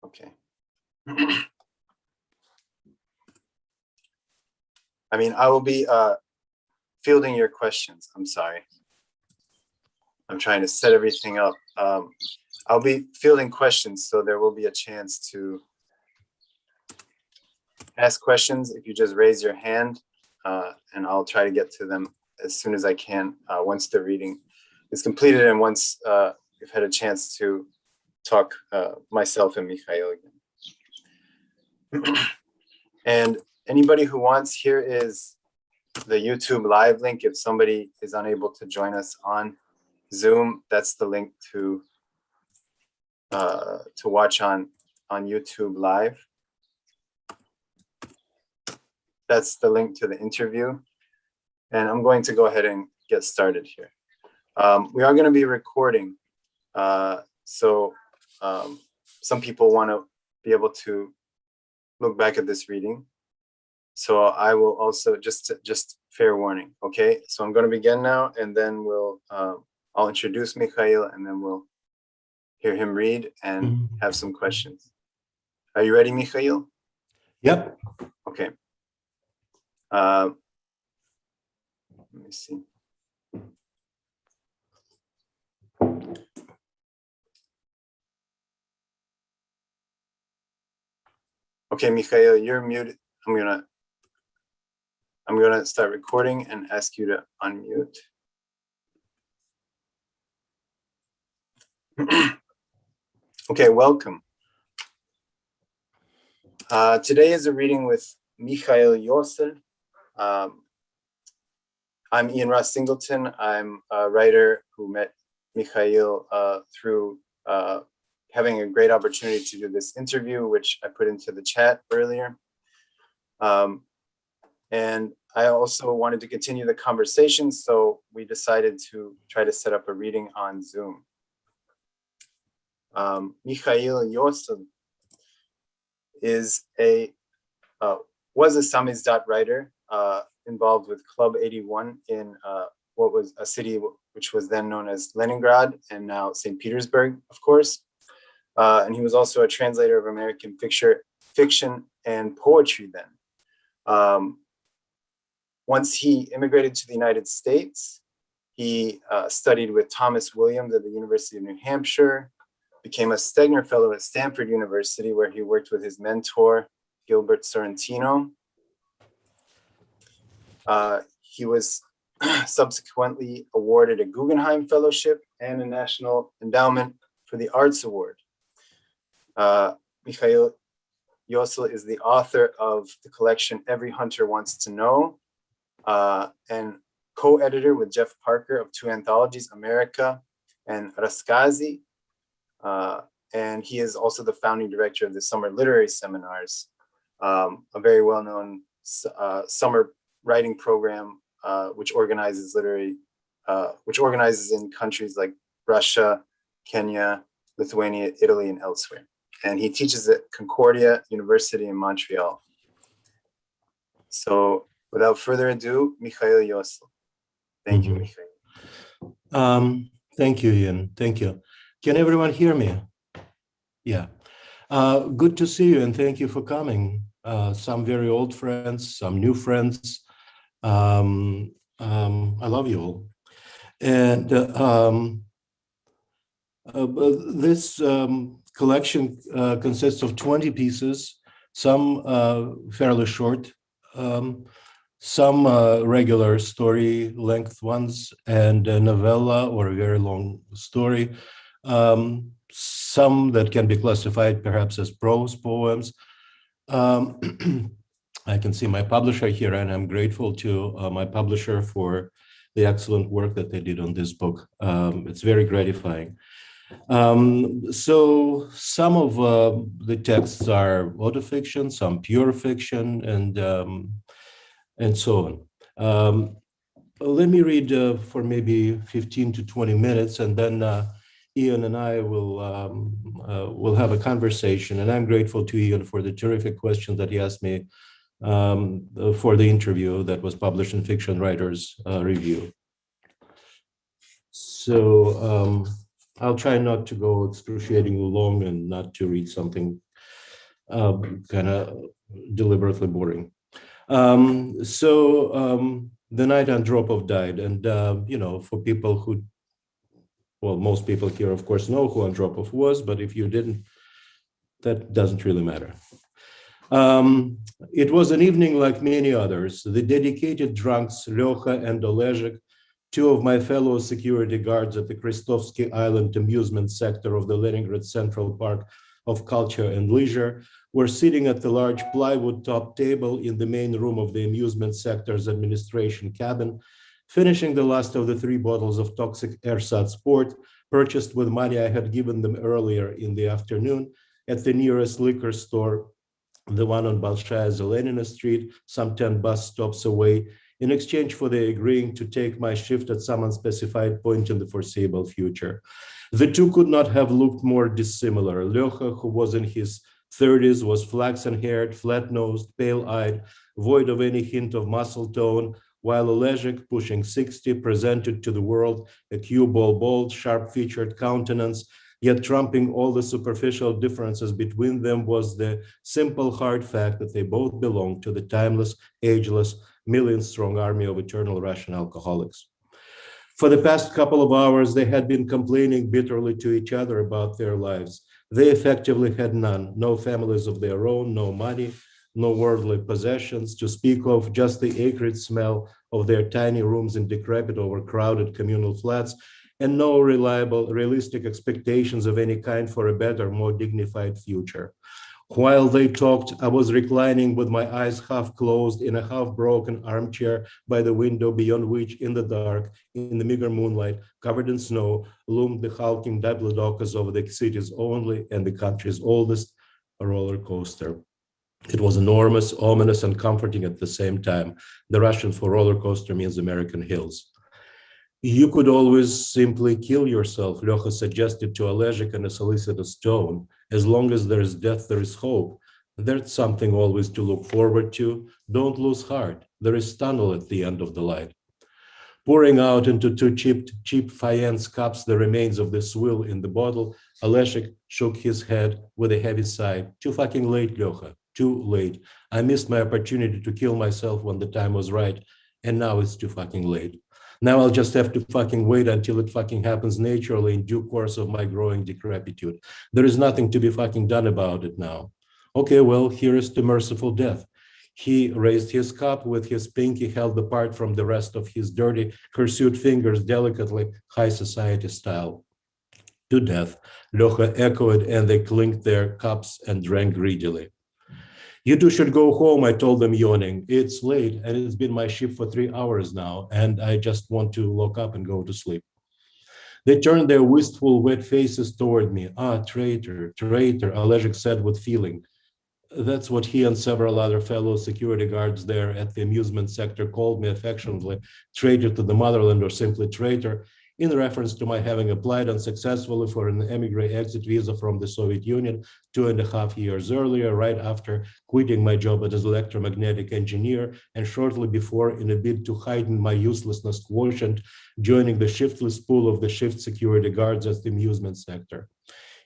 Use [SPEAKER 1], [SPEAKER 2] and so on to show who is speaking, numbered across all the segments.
[SPEAKER 1] Okay. I mean, I will be fielding your questions. I'm sorry. I'm trying to set everything up. I'll be fielding questions, so there will be a chance to ask questions if you just raise your hand, and I'll try to get to them as soon as I can once the reading is completed and once we've had a chance to talk myself and Mikhail again. And anybody who wants, here is the YouTube live link. If somebody is unable to join us on Zoom, that's the link to watch on YouTube live. That's the link to the interview. And I'm going to go ahead and get started here. We are going to be recording. So some people want to be able to look back at this reading. So I will also just fair warning. Okay, so I'm going to begin now, and then I'll introduce Mikhail, and then we'll hear him read and have some questions. Are you ready, Mikhail?
[SPEAKER 2] Yep.
[SPEAKER 1] Okay. Let me see. Okay, Mikhail, you're muted. I'm gonna start recording and ask you to unmute. Okay, welcome. Today is a reading with Mikhail Iossel. I'm Ian Ross Singleton. I'm a writer who met Mikhail through having a great opportunity to do this interview, which I put into the chat earlier. And I also wanted to continue the conversation, so we decided to try to set up a reading on Zoom. Mikhail Iossel was a samizdat writer involved with Club 81 in what was a city which was then known as Leningrad and now St. Petersburg, of course. And he was also a translator of American fiction and poetry then. Once he immigrated to the United States, he studied with Thomas Williams at the University of New Hampshire, became a Stegner Fellow at Stanford University, where he worked with his mentor, Gilbert Sorrentino. He was subsequently awarded a Guggenheim Fellowship and a National Endowment for the Arts Award. Mikhail Iossel is the author of the collection Every Hunter Wants to Know, and co-editor with Jeff Parker of two anthologies, America and Raskazi. And he is also the founding director of the Summer Literary Seminars, a very well-known summer writing program which organizes in countries like Russia, Kenya, Lithuania, Italy, and elsewhere. And he teaches at Concordia University in Montreal. So without further ado, Mikhail Iossel. Thank you, Mikhail.
[SPEAKER 2] Thank you, Ian. Thank you. Can everyone hear me? Yeah. Good to see you, and thank you for coming. Some very old friends, some new friends. I love you all. And this collection consists of 20 pieces, some fairly short, some regular story length ones, and a novella or a very long story, some that can be classified perhaps as prose poems. I can see my publisher here, and I'm grateful to my publisher for the excellent work that they did on this book. It's very gratifying. So some of the texts are autofiction, some pure fiction, and so on. Let me read for maybe 15 to 20 minutes, and then Ian and I will have a conversation. And I'm grateful to Ian for the terrific questions that he asked me for the interview that was published in Fiction Writers Review. So I'll try not to go excruciatingly long and not to read something kind of deliberately boring. The night Andropov died, and for people who, well, most people here, of course, know who Andropov was, but if you didn't, that doesn't really matter. It was an evening like many others. The dedicated drunks, Lyoha and Olezhik, two of my fellow security guards at the Krestovsky Island amusement sector of the Leningrad Central Park of Culture and Leisure, were sitting at the large plywood top table in the main room of the amusement sector's administration cabin, finishing the last of the 3 bottles of toxic ersatz sport purchased with money I had given them earlier in the afternoon at the nearest liquor store, the one on Balshaya Zelenina Street, some 10 bus stops away, in exchange for their agreeing to take my shift at some unspecified point in the foreseeable future. The two could not have looked more dissimilar. Lyoha, who was in his 30s, was flaxen-haired, flat-nosed, pale-eyed, void of any hint of muscle tone, while Olezhik, pushing 60, presented to the world a cue-ball bold, sharp-featured countenance, yet trumping all the superficial differences between them was the simple hard fact that they both belonged to the timeless, ageless, million-strong army of eternal Russian alcoholics. For the past couple of hours, they had been complaining bitterly to each other about their lives. They effectively had none, no families of their own, no money, no worldly possessions to speak of, just the acrid smell of their tiny rooms in decrepit, overcrowded communal flats, and no reliable, realistic expectations of any kind for a better, more dignified future. While they talked, I was reclining with my eyes half closed in a half-broken armchair by the window, beyond which, in the dark, in the meager moonlight, covered in snow, loomed the hulking diplodocus of the city's only and the country's oldest roller coaster. It was enormous, ominous, and comforting at the same time. The Russian for roller coaster means American hills. You could always simply kill yourself, Lyoha suggested to Olezhik in a solicitous tone. As long as there is death, there is hope. There's something always to look forward to. Don't lose heart. There is tunnel at the end of the light. Pouring out into 2 cheap faience cups the remains of the swill in the bottle, Olezhik shook his head with a heavy sigh. Too fucking late, Lyoha. Too late. I missed my opportunity to kill myself when the time was right, and now it's too fucking late. Now I'll just have to fucking wait until it fucking happens naturally in due course of my growing decrepitude. There is nothing to be fucking done about it now. Okay, well, here is to merciful death. He raised his cup with his pinky held apart from the rest of his dirty, hirsute fingers delicately, high society style. To death, Lyoha echoed, and they clinked their cups and drank greedily. You two should go home, I told them, yawning. It's late, and it's been my shift for 3 hours now, and I just want to lock up and go to sleep. They turned their wistful, wet faces toward me. Ah, traitor, traitor, Olezhik said with feeling. That's what he and several other fellow security guards there at the amusement sector called me affectionately, traitor to the motherland or simply traitor, in reference to my having applied unsuccessfully for an emigre exit visa from the Soviet Union 2.5 years earlier, right after quitting my job as an electromagnetic engineer, and shortly before, in a bid to heighten my uselessness quotient, joining the shiftless pool of the shift security guards at the amusement sector.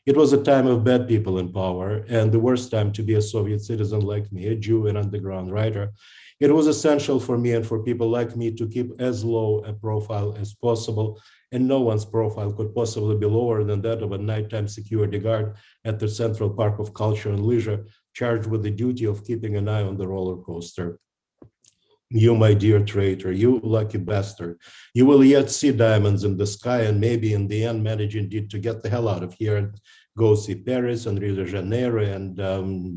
[SPEAKER 2] It was a time of bad people in power, and the worst time to be a Soviet citizen like me, a Jew and underground writer. It was essential for me and for people like me to keep as low a profile as possible, and no one's profile could possibly be lower than that of a nighttime security guard at the Central Park of Culture and Leisure, charged with the duty of keeping an eye on the roller coaster. You, my dear traitor, you lucky bastard, you will yet see diamonds in the sky and maybe in the end manage indeed to get the hell out of here and go see Paris and Rio de Janeiro and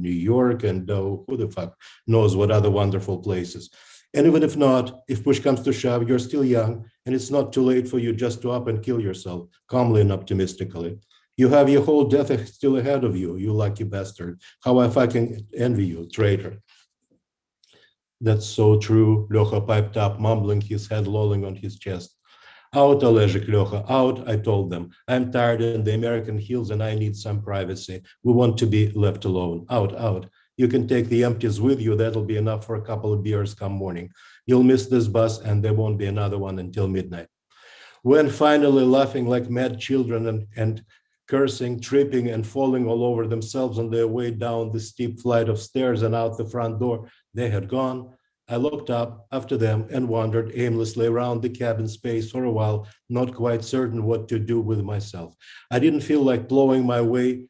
[SPEAKER 2] New York and who the fuck knows what other wonderful places. And even if not, if push comes to shove, you're still young and it's not too late for you just to up and kill yourself, calmly and optimistically. You have your whole death still ahead of you, you lucky bastard. How I fucking envy you, traitor. That's so true, Lyoha piped up, mumbling, his head lolling on his chest. Out, Olezhik, Lyoha, out, I told them. I'm tired in the American hills and I need some privacy. We want to be left alone. Out, out. You can take the empties with you. That'll be enough for a couple of beers come morning. You'll miss this bus and there won't be another one until midnight. When finally laughing like mad children and cursing, tripping, and falling all over themselves on their way down the steep flight of stairs and out the front door. They had gone. I looked up after them and wandered aimlessly around the cabin space for a while, not quite certain what to do with myself. I didn't feel like plowing my way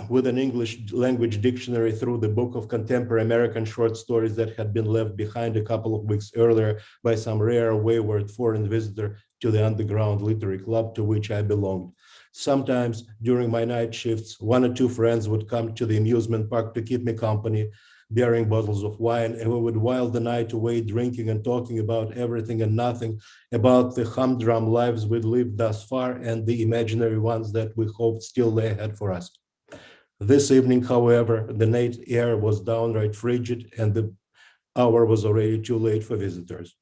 [SPEAKER 2] with an English language dictionary through the book of contemporary American short stories that had been left behind a couple of weeks earlier by some rare, wayward foreign visitor to the underground literary club to which I belonged. Sometimes during my night shifts, one or two friends would come to the amusement park to keep me company, bearing bottles of wine, and we would while the night away drinking and talking about everything and nothing, about the humdrum lives we'd lived thus far and the imaginary ones that we hoped still lay ahead for us. This evening, however, the night air was downright frigid and the hour was already too late for visitors.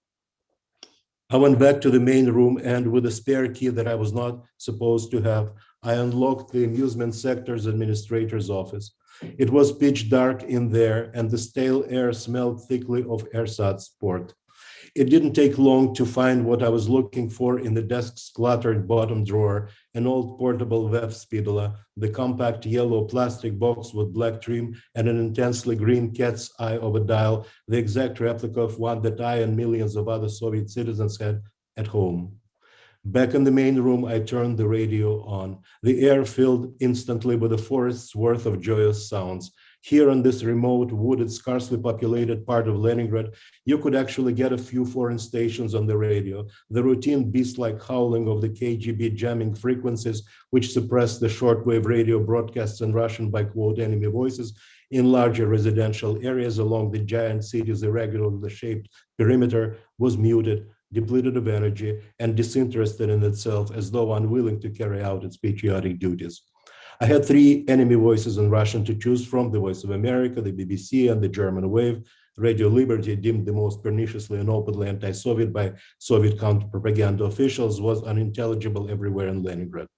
[SPEAKER 2] I went back to the main room and with a spare key that I was not supposed to have, I unlocked the amusement sector's administrator's office. It was pitch dark in there and the stale air smelled thickly of ersatz port. It didn't take long to find what I was looking for in the desk's cluttered bottom drawer, an old portable web spidula, the compact yellow plastic box with black trim, and an intensely green cat's eye of a dial, the exact replica of one that I and millions of other Soviet citizens had at home. Back in the main room, I turned the radio on. The air filled instantly with a forest's worth of joyous sounds. Here in this remote, wooded, sparsely populated part of Leningrad, you could actually get a few foreign stations on the radio. The routine beast-like howling of the KGB jamming frequencies, which suppressed the shortwave radio broadcasts in Russian by quote enemy voices in larger residential areas along the giant city's irregularly shaped perimeter, was muted, depleted of energy, and disinterested in itself, as though unwilling to carry out its patriotic duties. I had three enemy voices in Russian to choose from: the Voice of America, the BBC, and the German Wave. Radio Liberty, deemed the most perniciously and openly anti-Soviet by Soviet counter-propaganda officials, was unintelligible everywhere in Leningrad.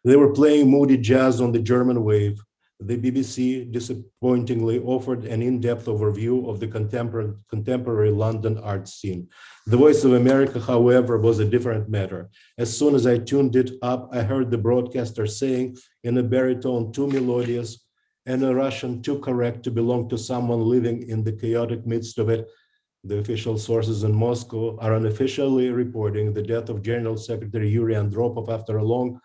[SPEAKER 2] They were playing moody jazz on the German Wave. The BBC disappointingly offered an in-depth overview of the contemporary London art scene. The Voice of America, however, was a different matter. As soon as I tuned it up, I heard the broadcaster saying in a baritone too melodious and a Russian too correct to belong to someone living in the chaotic midst of it, the official sources in Moscow are unofficially reporting the death of General Secretary Yuri Andropov after a long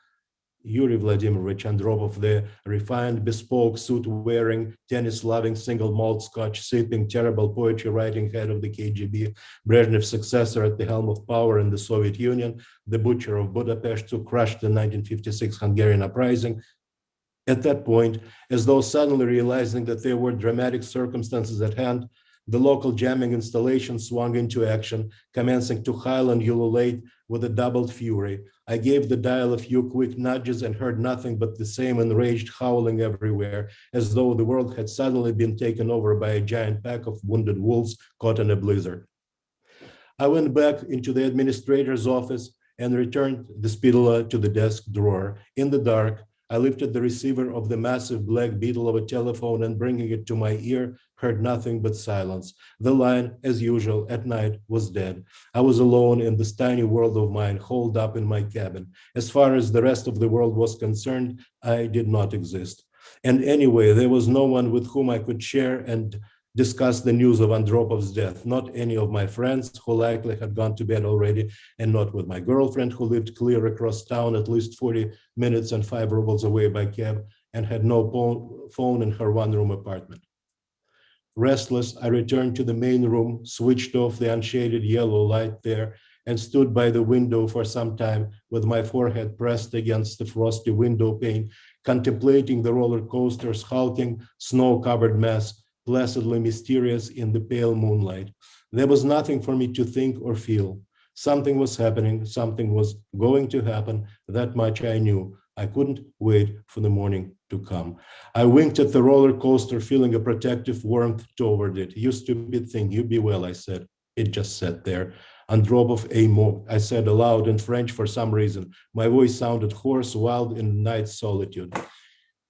[SPEAKER 2] Yuri Vladimirovich Andropov, the refined, bespoke, suit-wearing, tennis-loving, single malt Scotch sipping, terrible poetry-writing head of the KGB, Brezhnev's successor at the helm of power in the Soviet Union, the butcher of Budapest who crushed the 1956 Hungarian uprising. At that point, as though suddenly realizing that there were dramatic circumstances at hand, the local jamming installation swung into action, commencing to howl and ululate with a doubled fury. I gave the dial a few quick nudges and heard nothing but the same enraged howling everywhere, as though the world had suddenly been taken over by a giant pack of wounded wolves caught in a blizzard. I went back into the administrator's office and returned the spitula to the desk drawer. In the dark, I lifted the receiver of the massive black beetle of a telephone and bringing it to my ear, heard nothing but silence. The line, as usual, at night was dead. I was alone in this tiny world of mine, holed up in my cabin. As far as the rest of the world was concerned, I did not exist. And anyway, there was no one with whom I could share and discuss the news of Andropov's death, not any of my friends who likely had gone to bed already, and not with my girlfriend who lived clear across town at least 40 minutes and 5 rubles away by cab and had no phone in her one-room apartment. Restless, I returned to the main room, switched off the unshaded yellow light there, and stood by the window for some time with my forehead pressed against the frosty window pane, contemplating the roller coaster's hulking, snow-covered mass, placidly mysterious in the pale moonlight. There was nothing for me to think or feel. Something was happening, something was going to happen, that much I knew. I couldn't wait for the morning to come. I winked at the roller coaster, feeling a protective warmth toward it. You stupid thing, you be well, I said. It just sat there. Andropov a mot, I said aloud in French for some reason. My voice sounded hoarse, wild in night solitude.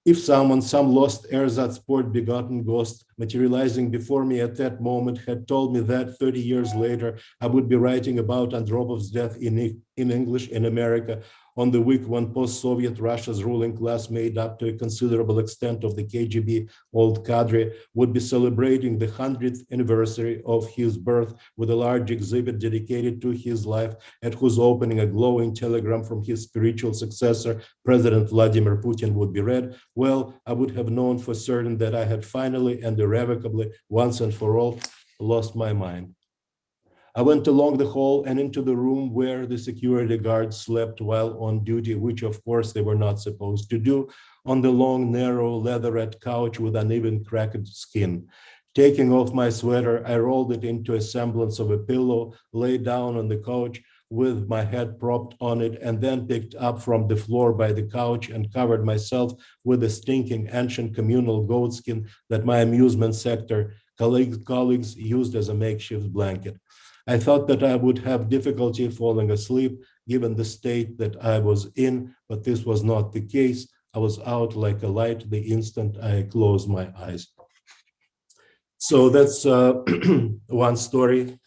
[SPEAKER 2] If someone, some lost ersatz port begotten ghost materializing before me at that moment had told me that 30 years later I would be writing about Andropov's death in English in America, on the week when post-Soviet Russia's ruling class, made up to a considerable extent of the KGB old cadre, would be celebrating the 100th anniversary of his birth with a large exhibit dedicated to his life, at whose opening a glowing telegram from his spiritual successor, President Vladimir Putin, would be read, well, I would have known for certain that I had finally and irrevocably, once and for all, lost my mind. I went along the hall and into the room where the security guards slept while on duty, which of course they were not supposed to do, on the long, narrow, leatherette couch with uneven, cracked skin. Taking off my sweater, I rolled it into a semblance of a pillow, lay down on the couch with my head propped on it, and then picked up from the floor by the couch and covered myself with a stinking ancient communal goatskin that my amusement sector colleagues used as a makeshift blanket. I thought that I would have difficulty falling asleep given the state that I was in, but this was not the case. I was out like a light the instant I closed my eyes. So that's one story.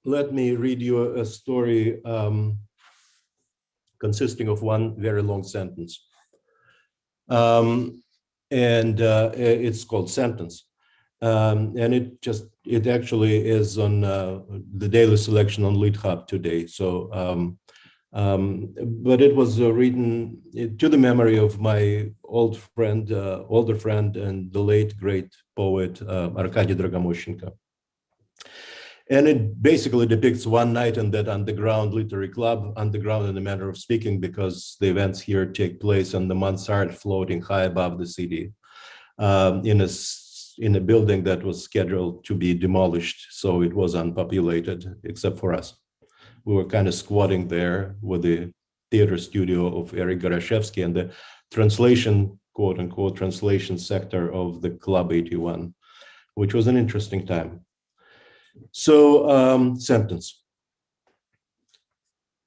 [SPEAKER 2] Let me read you a story consisting of one very long sentence. And it's called Sentence. And it actually is on the daily selection on LeadHub today. So, but it was written to the memory of my older friend, and the late great poet Arkady Dragomoshenko. And it basically depicts one night in that underground literary club, underground in a manner of speaking, because the events here take place on the mansard floating high above the city, in a building that was scheduled to be demolished. So it was unpopulated except for us. We were kind of squatting there with the theater studio of Eric Gorashevsky and the translation, quote unquote, translation sector of the Club 81, which was an interesting time. So, sentence.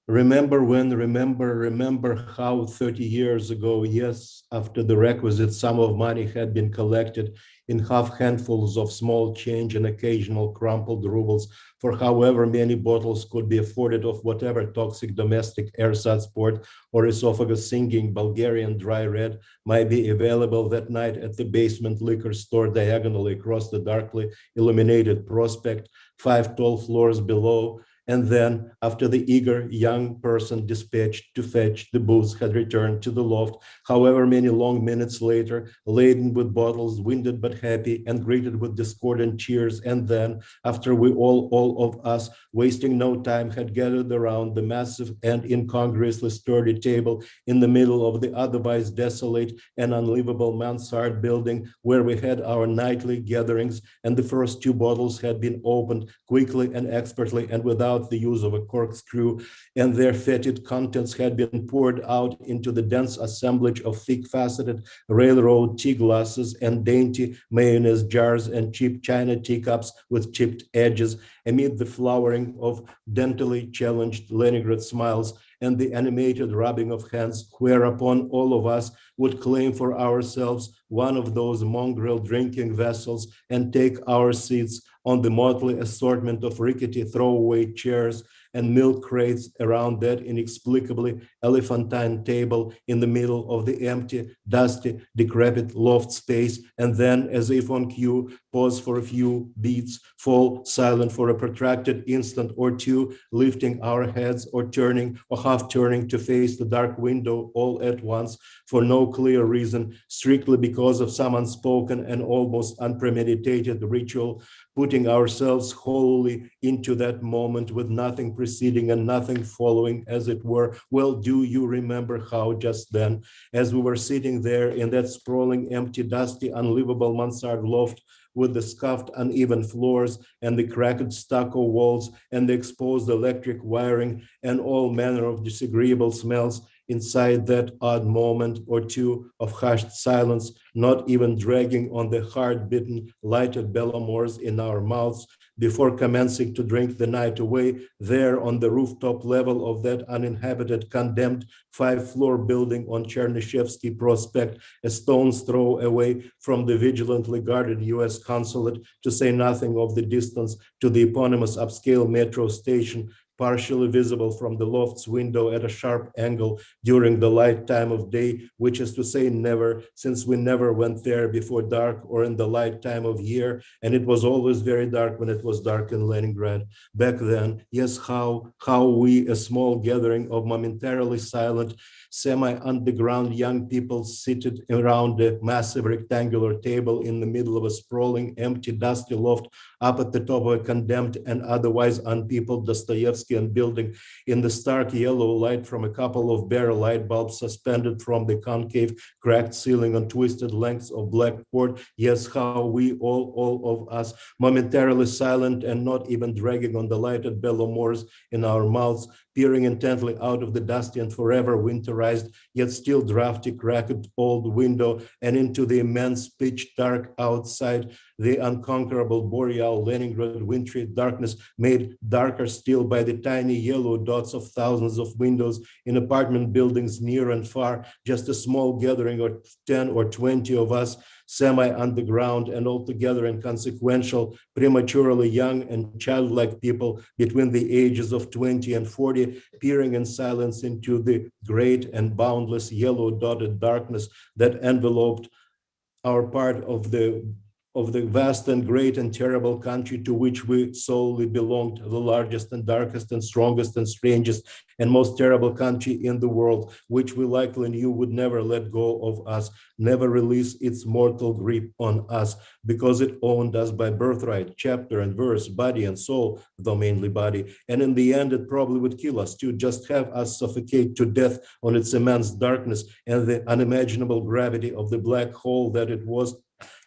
[SPEAKER 2] Remember how 30 years ago, yes, after the requisite sum of money had been collected in half handfuls of small change and occasional crumpled rubles for however many bottles could be afforded of whatever toxic domestic ersatz port or esophagus singing Bulgarian dry red might be available that night at the basement liquor store diagonally across the darkly illuminated prospect, 5 tall floors below. And then, after the eager young person dispatched to fetch the booze had returned to the loft, however many long minutes later, laden with bottles, winded but happy, and greeted with discordant cheers, and then, after we all of us, wasting no time, had gathered around the massive and incongruously sturdy table in the middle of the otherwise desolate and unlivable mansard building where we had our nightly gatherings, and the first 2 bottles had been opened quickly and expertly and without the use of a corkscrew, and their fetid contents had been poured out into the dense assemblage of thick-faceted railroad tea glasses and dainty mayonnaise jars and cheap china teacups with chipped edges, amid the flowering of dentally challenged Leningrad smiles and the animated rubbing of hands, whereupon all of us would claim for ourselves one of those mongrel drinking vessels and take our seats on the motley assortment of rickety throwaway chairs and milk crates around that inexplicably elephantine table in the middle of the empty, dusty, decrepit loft space, and then, as if on cue, pause for a few beats, fall silent for a protracted instant or two, lifting our heads or turning or half turning to face the dark window all at once for no clear reason, strictly because of some unspoken and almost unpremeditated ritual, putting ourselves wholly into that moment with nothing preceding and nothing following, as it were. Well, do you remember how just then, as we were sitting there in that sprawling, empty, dusty, unlivable mansard loft, with the scuffed, uneven floors and the cracked stucco walls and the exposed electric wiring and all manner of disagreeable smells, inside that odd moment or two of hushed silence, not even dragging on the hard-bitten, lighted Bellamores in our mouths before commencing to drink the night away there on the rooftop level of that uninhabited, condemned five-floor building on Chernyshevsky Prospect, a stone's throw away from the vigilantly guarded US consulate, to say nothing of the distance to the eponymous upscale metro station, partially visible from the loft's window at a sharp angle during the light time of day, which is to say never, since we never went there before dark or in the light time of year, and it was always very dark when it was dark in Leningrad. Back then, yes, how we, a small gathering of momentarily silent, semi-underground young people seated around a massive rectangular table in the middle of a sprawling, empty, dusty loft up at the top of a condemned and otherwise unpeopled Dostoevskian building in the stark yellow light from a couple of bare light bulbs suspended from the concave, cracked ceiling on twisted lengths of black cord. Yes, how we, all of us, momentarily silent and not even dragging on the lighted Bellamores in our mouths, peering intently out of the dusty and forever winterized, yet still drafty, cracked old window and into the immense pitch dark outside, the unconquerable boreal Leningrad wintry darkness made darker still by the tiny yellow dots of thousands of windows in apartment buildings near and far, just a small gathering of 10 or 20 of us, semi-underground and altogether inconsequential, prematurely young and childlike people between the ages of 20 and 40, peering in silence into the great and boundless yellow dotted darkness that enveloped our part of the vast and great and terrible country to which we solely belonged, the largest and darkest and strongest and strangest and most terrible country in the world, which we likely knew would never let go of us, never release its mortal grip on us, because it owned us by birthright, chapter and verse, body and soul, though mainly body. And in the end, it probably would kill us too, just have us suffocate to death on its immense darkness and the unimaginable gravity of the black hole that it was,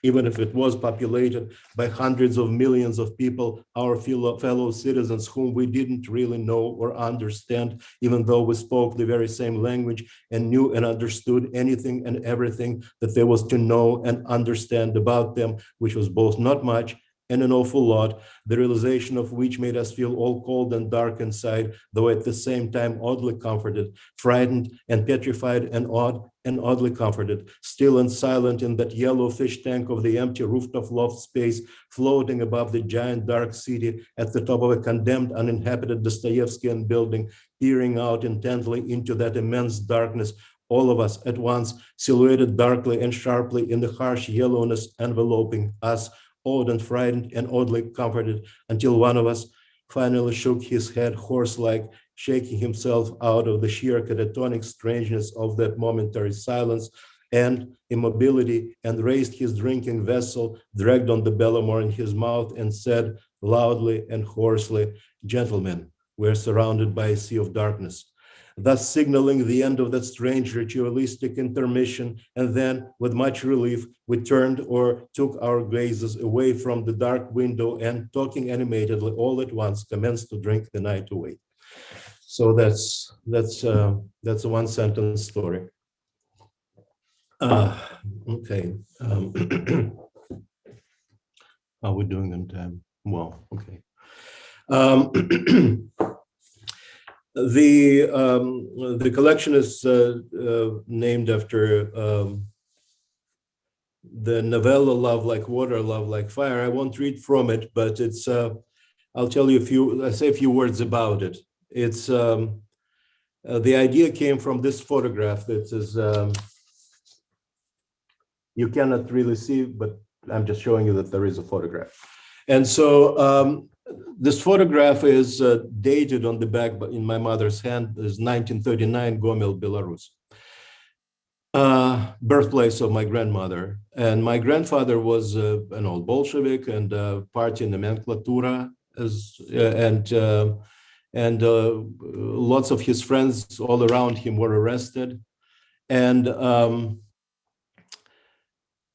[SPEAKER 2] even if it was populated by hundreds of millions of people, our fellow citizens whom we didn't really know or understand, even though we spoke the very same language and knew and understood anything and everything that there was to know and understand about them, which was both not much and an awful lot, the realization of which made us feel all cold and dark inside, though at the same time oddly comforted, frightened and petrified and oddly comforted, still and silent in that yellow fish tank of the empty rooftop loft space, floating above the giant dark city at the top of a condemned, uninhabited Dostoevskian building, peering out intently into that immense darkness, all of us at once, silhouetted darkly and sharply in the harsh yellowness enveloping us, awed and frightened and oddly comforted, until one of us finally shook his head horse-like, shaking himself out of the sheer catatonic strangeness of that momentary silence and immobility, and raised his drinking vessel, dragged on the Bellamore in his mouth, and said loudly and hoarsely, "Gentlemen, we're surrounded by a sea of darkness," thus signaling the end of that strange ritualistic intermission. And then, with much relief, we turned or took our gazes away from the dark window and, talking animatedly all at once, commenced to drink the night away. So that's a one sentence story. Okay. How are we doing on time? Well, okay. The collection is named after the novella "Love Like Water, Love Like Fire." I won't read from it, but it's. I'll tell you I'll say a few words about it. It's the idea came from this photograph that is. You cannot really see, but I'm just showing you that there is a photograph. And so this photograph is dated on the back in my mother's hand, is 1939, Gomel, Belarus. Birthplace of my grandmother. And my grandfather was an old Bolshevik and party nomenclatura, and lots of his friends all around him were arrested.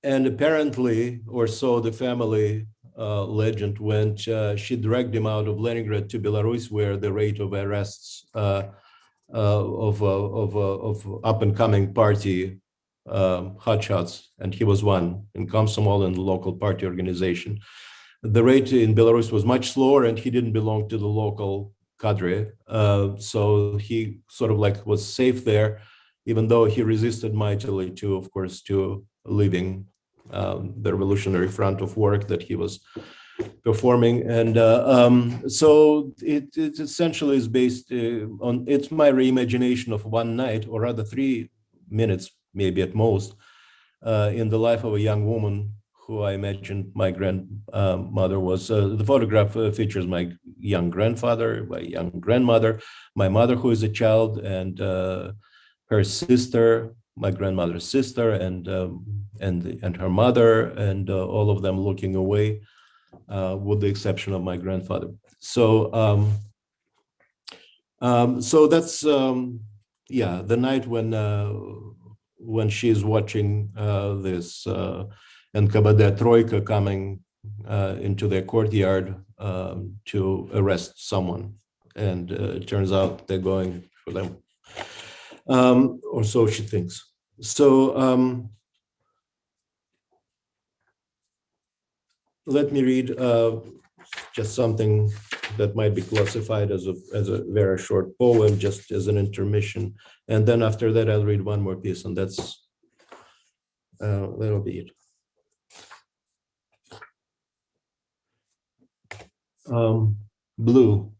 [SPEAKER 2] And apparently, or so the family legend went, she dragged him out of Leningrad to Belarus, where the rate of arrests of up and coming party hotshots, and he was one in Komsomol and the local party organization. The rate in Belarus was much slower, and he didn't belong to the local cadre, so he sort of like was safe there, even though he resisted mightily to, of course, to leaving the revolutionary front of work that he was performing. And so it essentially is based on, it's my reimagination of one night, or rather 3 minutes, maybe at most, in the life of a young woman who I imagined my grandmother was. The photograph features my young grandfather, my young grandmother, my mother who is a child, and her sister, my grandmother's sister, and her mother, and all of them looking away, with the exception of my grandfather. So that's yeah, the night when she's watching this NKVD Troika coming into their courtyard to arrest someone, and it turns out they're going for them, or so she thinks. So let me read just something that might be classified as a very short poem, just as an intermission. And then after that, I'll read one more piece, and that'll be it. Blue.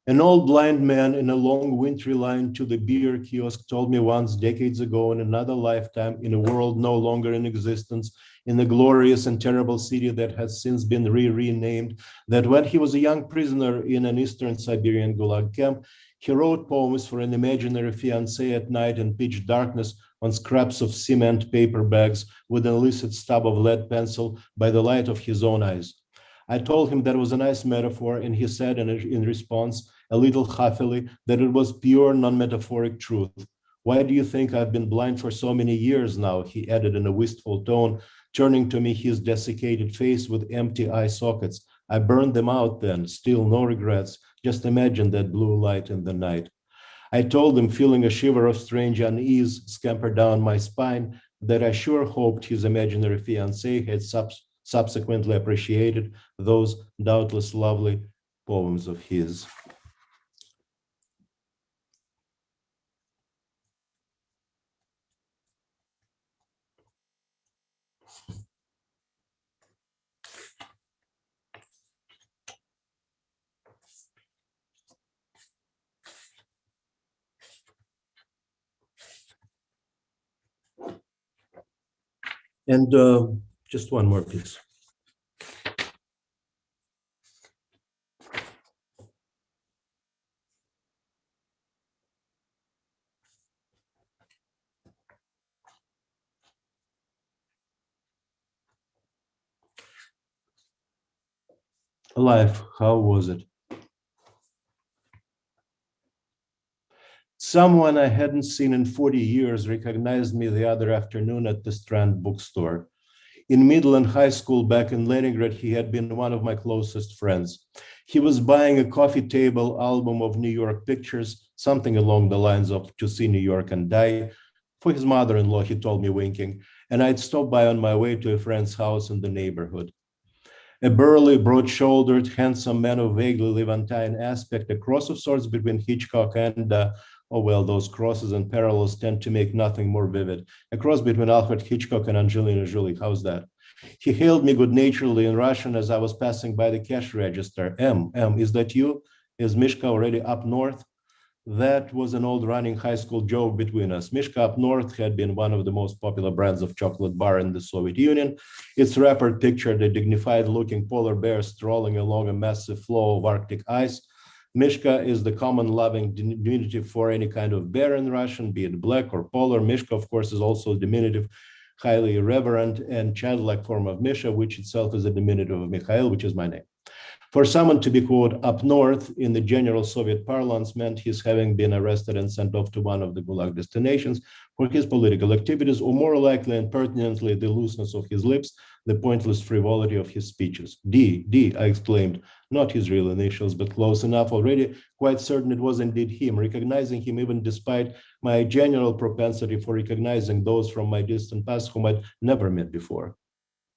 [SPEAKER 2] An old blind man in a long wintry line to the beer kiosk told me once, decades ago, in another lifetime, in a world no longer in existence, in a glorious and terrible city that has since been renamed, that when he was a young prisoner in an Eastern Siberian gulag camp, he wrote poems for an imaginary fiancée at night in pitch darkness on scraps of cement paper bags with an illicit stub of lead pencil by the light of his own eyes. I told him that was a nice metaphor, and he said in response, a little huffily, that it was pure, non-metaphoric truth. Why do you think I've been blind for so many years now? He added in a wistful tone, turning to me his desiccated face with empty eye sockets. I burned them out then, still no regrets. Just imagine that blue light in the night. I told him, feeling a shiver of strange unease scamper down my spine, that I sure hoped his imaginary fiancée had subsequently appreciated those doubtless lovely poems of his. And just one more piece. Life, how was it? Someone I hadn't seen in 40 years recognized me the other afternoon at the Strand bookstore. In middle and high school back in Leningrad, he had been one of my closest friends. He was buying a coffee table album of New York pictures, something along the lines of To See New York and Die, for his mother-in-law, he told me, winking, and I'd stopped by on my way to a friend's house in the neighborhood. A burly, broad-shouldered, handsome man of vaguely Levantine aspect, a cross of sorts between Hitchcock and, oh well, those crosses and parallels tend to make nothing more vivid. A cross between Alfred Hitchcock and Angelina Jolie, how's that? He hailed me good-naturedly in Russian as I was passing by the cash register. M, is that you? Is Mishka already up north? That was an old running high school joke between us. Mishka up north had been one of the most popular brands of chocolate bar in the Soviet Union. Its wrapper pictured a dignified-looking polar bear strolling along a massive flow of Arctic ice. Mishka is the common loving diminutive for any kind of bear in Russian, be it black or polar. Mishka, of course, is also a diminutive, highly irreverent and childlike form of Misha, which itself is a diminutive of Mikhail, which is my name. For someone to be, quote, up north in the general Soviet parlance meant his having been arrested and sent off to one of the Gulag destinations for his political activities, or more likely and pertinently, the looseness of his lips, the pointless frivolity of his speeches. D, I exclaimed, not his real initials, but close enough already, quite certain it was indeed him, recognizing him even despite my general propensity for recognizing those from my distant past whom I'd never met before.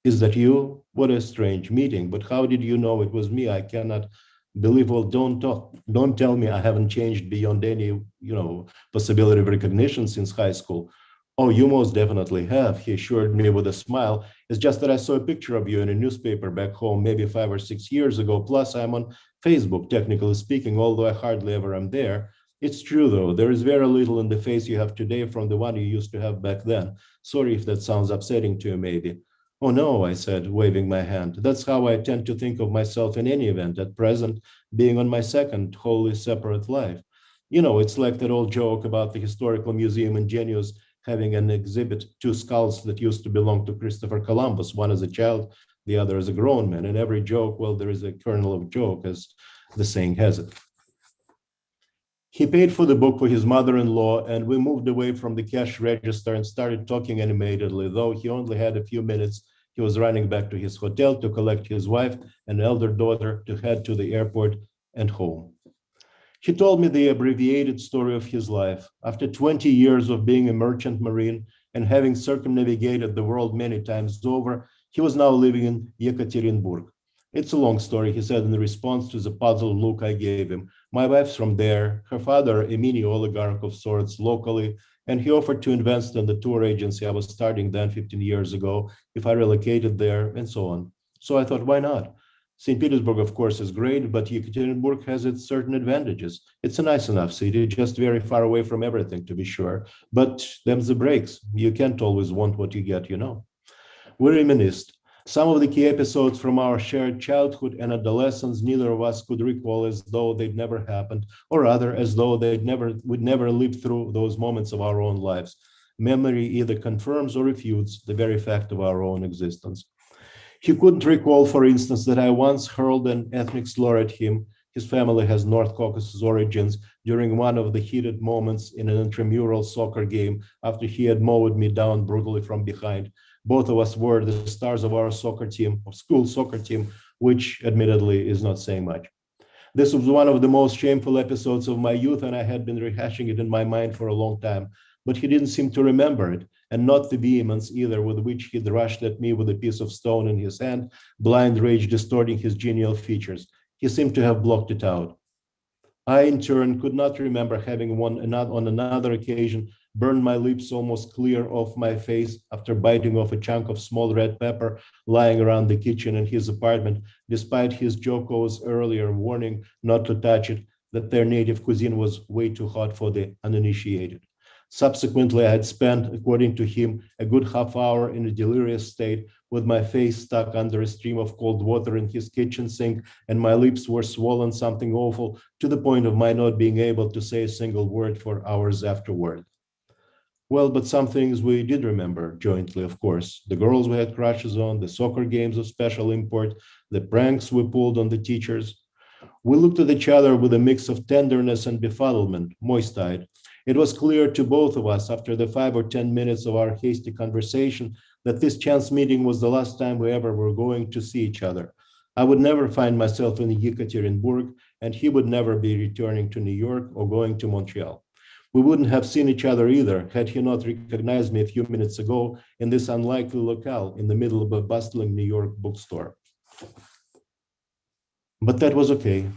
[SPEAKER 2] Is that you? What a strange meeting. But how did you know it was me? I cannot believe. Well, don't tell me I haven't changed beyond any, possibility of recognition since high school. Oh, you most definitely have, he assured me with a smile. It's just that I saw a picture of you in a newspaper back home maybe 5 or 6 years ago. Plus, I'm on Facebook, technically speaking, although I hardly ever am there. It's true, though. There is very little in the face you have today from the one you used to have back then. Sorry if that sounds upsetting to you, maybe. Oh, no, I said, waving my hand. That's how I tend to think of myself in any event, at present, being on my second, wholly separate life. It's like that old joke about the historical museum in Genius having an exhibit, two skulls that used to belong to Christopher Columbus, one as a child, the other as a grown man. In every joke, well, there is a kernel of joke, as the saying has it. He paid for the book for his mother-in-law, and we moved away from the cash register and started talking animatedly. Though he only had a few minutes, he was running back to his hotel to collect his wife and elder daughter to head to the airport and home. He told me the abbreviated story of his life. After 20 years of being a merchant marine and having circumnavigated the world many times over, he was now living in Yekaterinburg. It's a long story, he said in response to the puzzled look I gave him. My wife's from there, her father a mini oligarch of sorts locally, and he offered to invest in the tour agency I was starting then 15 years ago if I relocated there, and so on. So I thought, why not? St. Petersburg, of course, is great, but Yekaterinburg has its certain advantages. It's a nice enough city, just very far away from everything, to be sure. But them's the breaks. You can't always want what you get, We reminisced. Some of the key episodes from our shared childhood and adolescence, neither of us could recall as though they'd never happened, or rather as though we'd never lived through those moments of our own lives. Memory either confirms or refutes the very fact of our own existence. He couldn't recall, for instance, that I once hurled an ethnic slur at him. His family has North Caucasus origins during one of the heated moments in an intramural soccer game after he had mowed me down brutally from behind. Both of us were the stars of our soccer team, or school soccer team, which admittedly is not saying much. This was one of the most shameful episodes of my youth, and I had been rehashing it in my mind for a long time. But he didn't seem to remember it, and not the vehemence either with which he'd rushed at me with a piece of stone in his hand, blind rage distorting his genial features. He seemed to have blocked it out. I, in turn, could not remember having on another occasion burned my lips almost clear off my face after biting off a chunk of small red pepper lying around the kitchen in his apartment, despite his Joko's earlier warning not to touch it, that their native cuisine was way too hot for the uninitiated. Subsequently, I had spent, according to him, a good half hour in a delirious state with my face stuck under a stream of cold water in his kitchen sink, and my lips were swollen something awful to the point of my not being able to say a single word for hours afterward. Well, but some things we did remember jointly, of course. The girls we had crushes on, the soccer games of special import, the pranks we pulled on the teachers. We looked at each other with a mix of tenderness and befuddlement, moist-eyed. It was clear to both of us after the 5 or 10 minutes of our hasty conversation that this chance meeting was the last time we ever were going to see each other. I would never find myself in Yekaterinburg, and he would never be returning to New York or going to Montreal. We wouldn't have seen each other either had he not recognized me a few minutes ago in this unlikely locale in the middle of a bustling New York bookstore. But that was okay.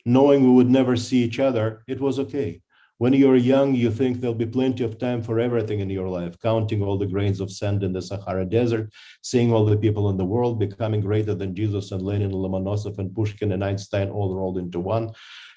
[SPEAKER 2] Knowing we would never see each other, it was okay. When you're young, you think there'll be plenty of time for everything in your life, counting all the grains of sand in the Sahara Desert, seeing all the people in the world, becoming greater than Jesus and Lenin, Lomonosov and Pushkin and Einstein all rolled into one,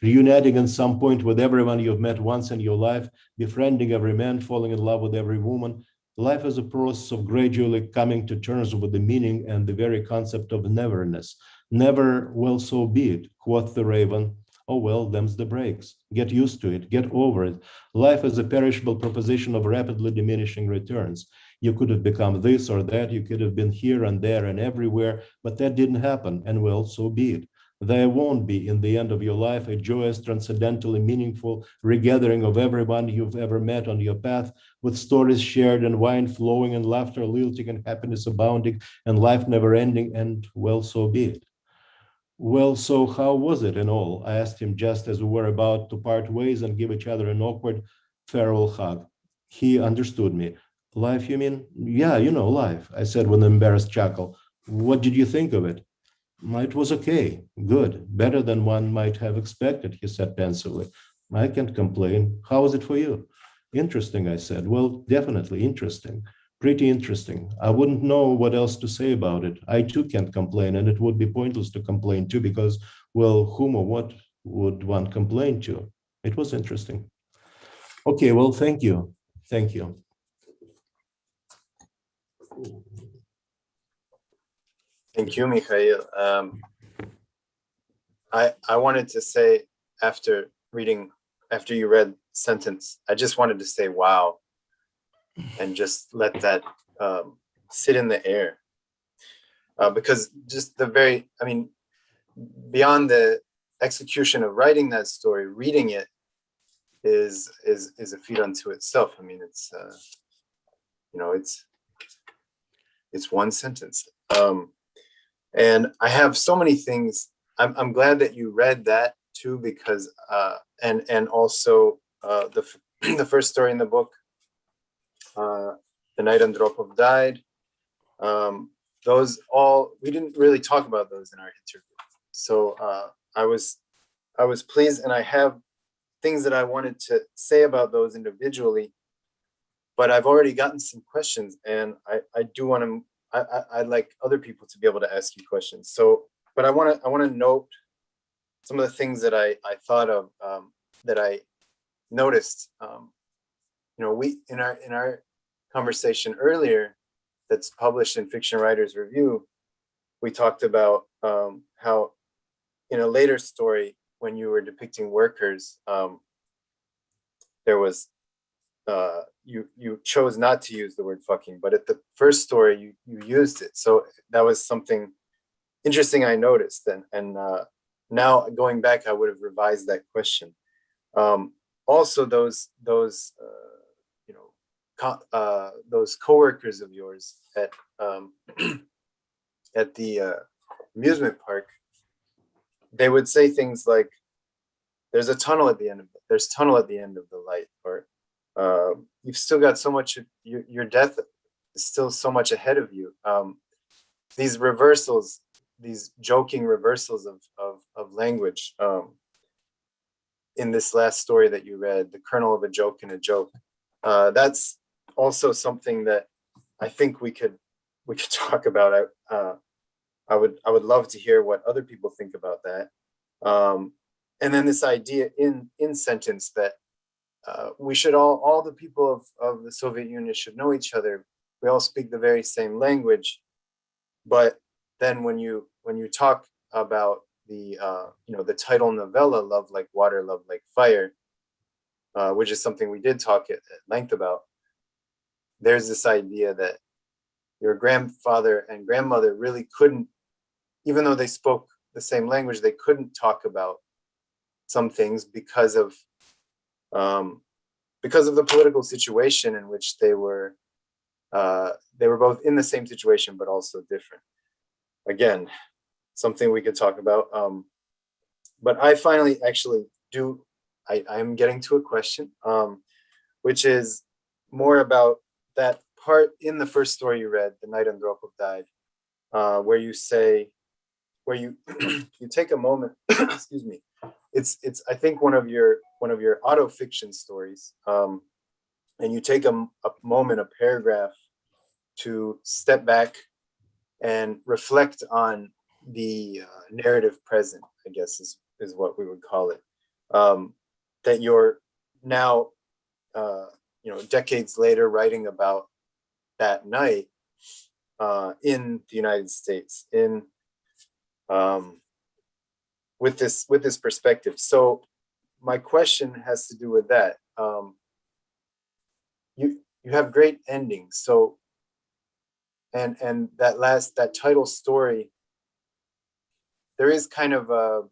[SPEAKER 2] reuniting at some point with everyone you've met once in your life, befriending every man, falling in love with every woman. Life is a process of gradually coming to terms with the meaning and the very concept of neverness. Never, well, so be it, quoth the raven. Oh, well, them's the breaks. Get used to it, get over it. Life is a perishable proposition of rapidly diminishing returns. You could have become this or that, you could have been here and there and everywhere, but that didn't happen, and well, so be it. There won't be, in the end of your life, a joyous, transcendentally meaningful regathering of everyone you've ever met on your path, with stories shared and wine flowing and laughter lilting and happiness abounding and life never ending, and well, so be it. Well, so how was it in all? I asked him just as we were about to part ways and give each other an awkward farewell hug. He understood me. Life, you mean? Yeah, life, I said with an embarrassed chuckle. What did you think of it? It was okay, good, better than one might have expected, he said pensively. I can't complain. How was it for you? Interesting, I said. Well, definitely interesting. Pretty interesting. I wouldn't know what else to say about it. I too can't complain, and it would be pointless to complain too, because, well, whom or what would one complain to? It was interesting. Okay, well, thank you. Thank you.
[SPEAKER 1] Thank you, Mikhail. I wanted to say after you read sentence, I just wanted to say wow, and just let that sit in the air, because just beyond the execution of writing that story, reading it is a feat unto itself. I mean, it's one sentence, and I have so many things. I'm glad that you read that too, because and also the the first story in the book, The Night Andropov Died. Those all, we didn't really talk about those in our interview, so I was pleased, and I have things that I wanted to say about those individually, but I've already gotten some questions, and I do want to. I'd like other people to be able to ask you questions. So, but I want to note some of the things that I thought of, that I noticed. We in our conversation earlier, that's published in Fiction Writers Review, we talked about how in a later story, when you were depicting workers, there was you chose not to use the word fucking, but at the first story you used it. So that was something interesting I noticed, and now going back, I would have revised that question. Also, those coworkers of yours at at the amusement park, they would say things like, "There's a tunnel at the end of it. There's tunnel at the end of the light," or "You've still got so much. Your death is still so much ahead of you." These reversals, these joking reversals of language, in this last story that you read, "The Kernel of a Joke in a Joke." That's also something that I think we could talk about. I would love to hear what other people think about that. And then this idea in sentence that we should all the people of the Soviet Union should know each other. We all speak the very same language, but then when you talk about the title novella, "Love Like Water, Love Like Fire," which is something we did talk at length about, there's this idea that your grandfather and grandmother really couldn't, even though they spoke the same language, they couldn't talk about some things because of the political situation in which they were both in the same situation but also different. Again, something we could talk about. But I finally actually do. I'm getting to a question, which is more about that part in the first story you read, "The Night Andropov Died," where you say, where you you take a moment. Excuse me. It's I think one of your auto fiction stories, and you take a moment, a paragraph, to step back and reflect on the narrative present, I guess is what we would call it, that you're now, decades later, writing about that night in the United States, with this perspective. So my question has to do with that. You have great endings. So and that title story, there is kind of a,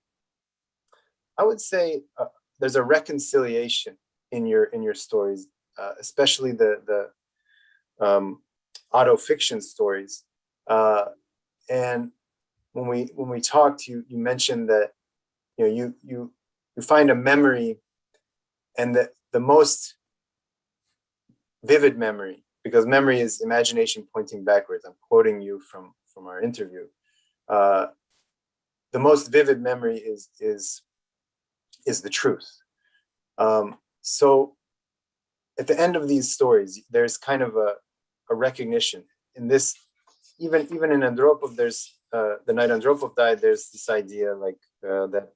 [SPEAKER 1] I would say, there's a reconciliation in your stories, especially the auto fiction stories. And when we talked, you mentioned that you find a memory, and the most vivid memory, because memory is imagination pointing backwards. I'm quoting you from our interview. The most vivid memory is the truth. So at the end of these stories, there's kind of a recognition in this. Even in Andropov, there's the night Andropov died. There's this idea like that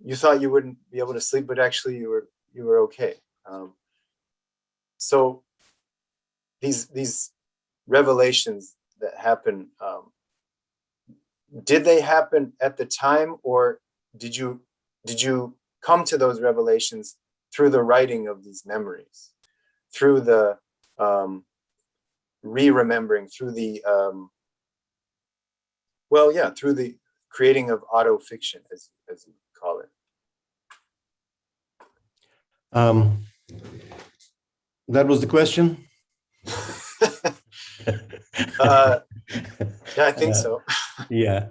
[SPEAKER 1] you thought you wouldn't be able to sleep, but actually you were okay. So these revelations that happen, did they happen at the time, or did you come to those revelations through the writing of these memories, through the re-remembering, through the through the creating of auto fiction, as you call it?
[SPEAKER 2] That was the question.
[SPEAKER 1] Yeah, I think so.
[SPEAKER 2] Yeah.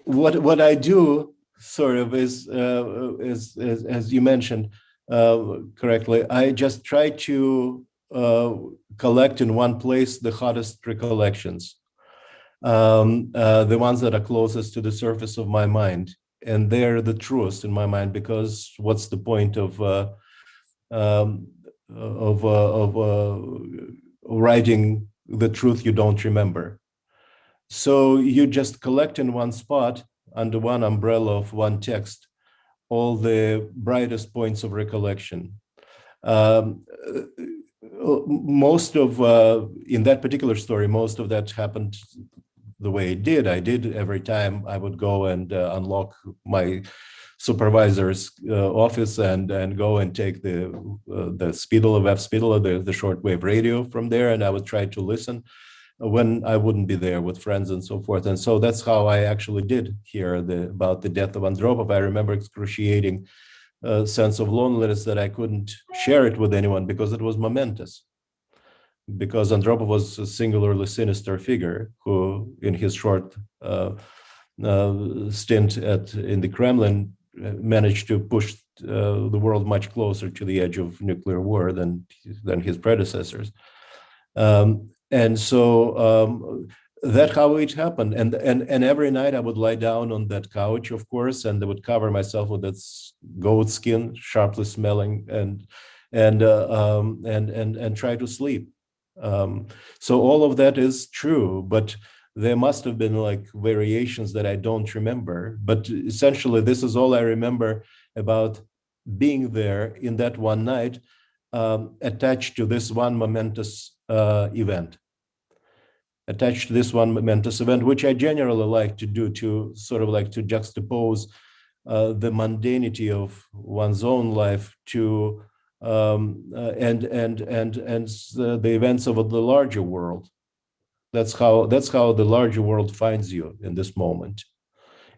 [SPEAKER 2] What I do sort of is as you mentioned correctly, I just try to collect in one place the hottest recollections, the ones that are closest to the surface of my mind, and they're the truest in my mind, because what's the point of um, writing the truth you don't remember? So you just collect in one spot, under one umbrella of one text, all the brightest points of recollection. Most of, in that particular story, most of that happened the way it did. I did every time I would go and unlock my supervisor's office and go and take the Speedler, Web Speedler, the shortwave radio from there, and I would try to listen when I wouldn't be there with friends and so forth. And so that's how I actually did hear about the death of Andropov. I remember excruciating sense of loneliness that I couldn't share it with anyone because it was momentous. Because Andropov was a singularly sinister figure who, in his short stint in the Kremlin, managed to push the world much closer to the edge of nuclear war than his predecessors. And so that's how it happened. And every night I would lie down on that couch, of course, and I would cover myself with that goat skin, sharply smelling, and try to sleep. So all of that is true, but there must have been like variations that I don't remember. But essentially, this is all I remember about being there in that one night, attached to this one momentous event. Attached to this one momentous event, which I generally like to do, to sort of like to juxtapose the mundanity of one's own life to and the events of the larger world. That's how the larger world finds you in this moment,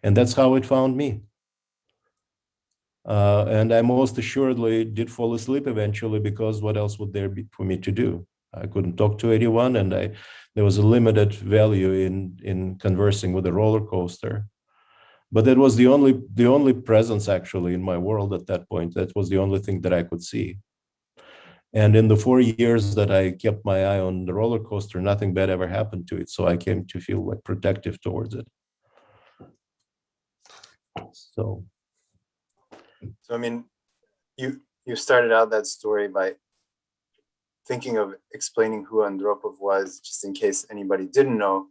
[SPEAKER 2] and that's how it found me. And I most assuredly did fall asleep eventually, because what else would there be for me to do? I couldn't talk to anyone, and there was a limited value in conversing with a roller coaster. But that was the only presence actually in my world at that point. That was the only thing that I could see. And in the 4 years that I kept my eye on the roller coaster, nothing bad ever happened to it. So I came to feel like protective towards it. So
[SPEAKER 1] I mean, you started out that story by thinking of explaining who Andropov was, just in case anybody didn't know,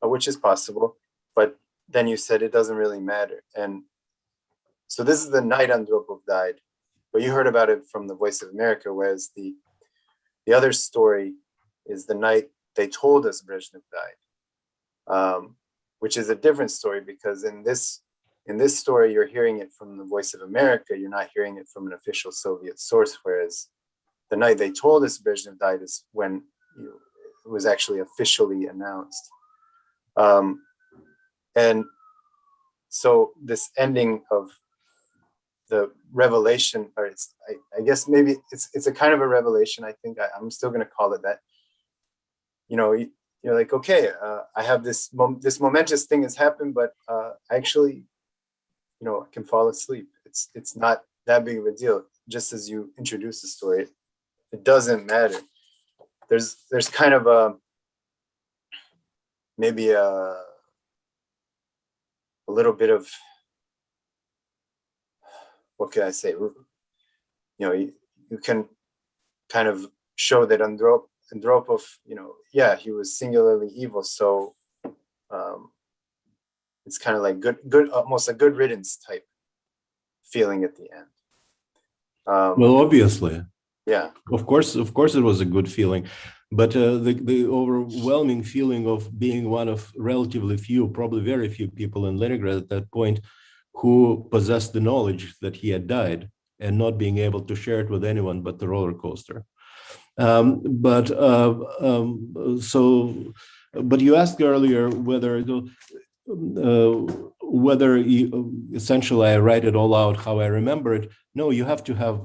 [SPEAKER 1] which is possible. But then you said it doesn't really matter. And so this is the night Andropov died, but you heard about it from the Voice of America, whereas the other story is the night they told us Brezhnev died, which is a different story, because in this story, you're hearing it from the Voice of America. You're not hearing it from an official Soviet source, whereas the night they told us Brezhnev died is when it was actually officially announced. And so this ending of the revelation, or I guess maybe it's a kind of a revelation. I think I'm still going to call it that. You're like, okay, I have this momentous thing has happened, but actually, I can fall asleep. It's not that big of a deal. Just as you introduce the story, it doesn't matter. There's kind of maybe a little bit of, what can I say? You can kind of show that Andropov, yeah, he was singularly evil. So it's kind of like good, almost a good riddance type feeling at the end.
[SPEAKER 2] Well, obviously,
[SPEAKER 1] Yeah.
[SPEAKER 2] of course, it was a good feeling, but the overwhelming feeling of being one of relatively few, probably very few people in Leningrad at that point who possessed the knowledge that he had died and not being able to share it with anyone but the roller coaster. But you asked earlier whether essentially I write it all out how I remember it. No, you have to have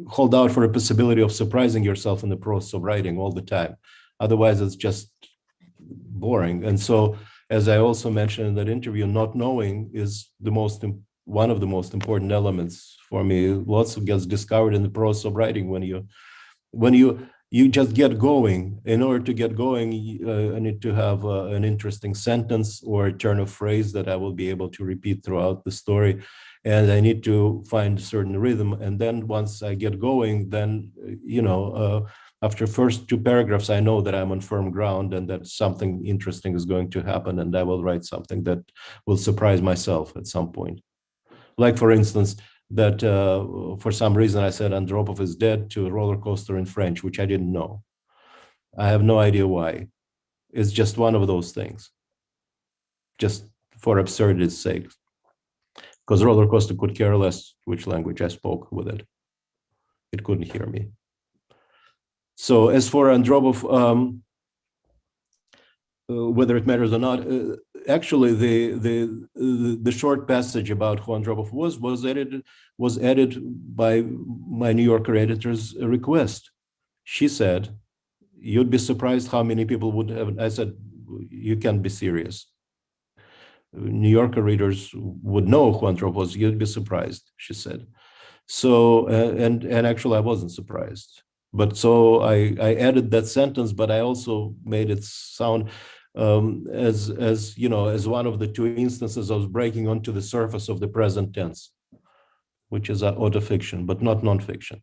[SPEAKER 2] hold out for a possibility of surprising yourself in the process of writing all the time. Otherwise, it's just boring. And so, as I also mentioned in that interview, not knowing is one of the most important elements for me. Lots of gets discovered in the process of writing when you just get going. In order to get going, I need to have an interesting sentence or a turn of phrase that I will be able to repeat throughout the story. And I need to find a certain rhythm. And then once I get going, then, after first two paragraphs, I know that I'm on firm ground and that something interesting is going to happen. And I will write something that will surprise myself at some point. Like, for instance, that for some reason I said Andropov is dead to a roller coaster in French, which I didn't know. I have no idea why. It's just one of those things, just for absurdity's sake. Because roller coaster could care less which language I spoke with it. It couldn't hear me. So as for Andropov, whether it matters or not, actually the short passage about who Andropov was added by my New Yorker editor's request. She said, "You'd be surprised how many people would have." I said, "You can't be serious. New Yorker readers would know who Andropov was. You'd be surprised," she said. So and actually I wasn't surprised. But so I added that sentence, but I also made it sound as one of the two instances of breaking onto the surface of the present tense, which is autofiction, but not nonfiction.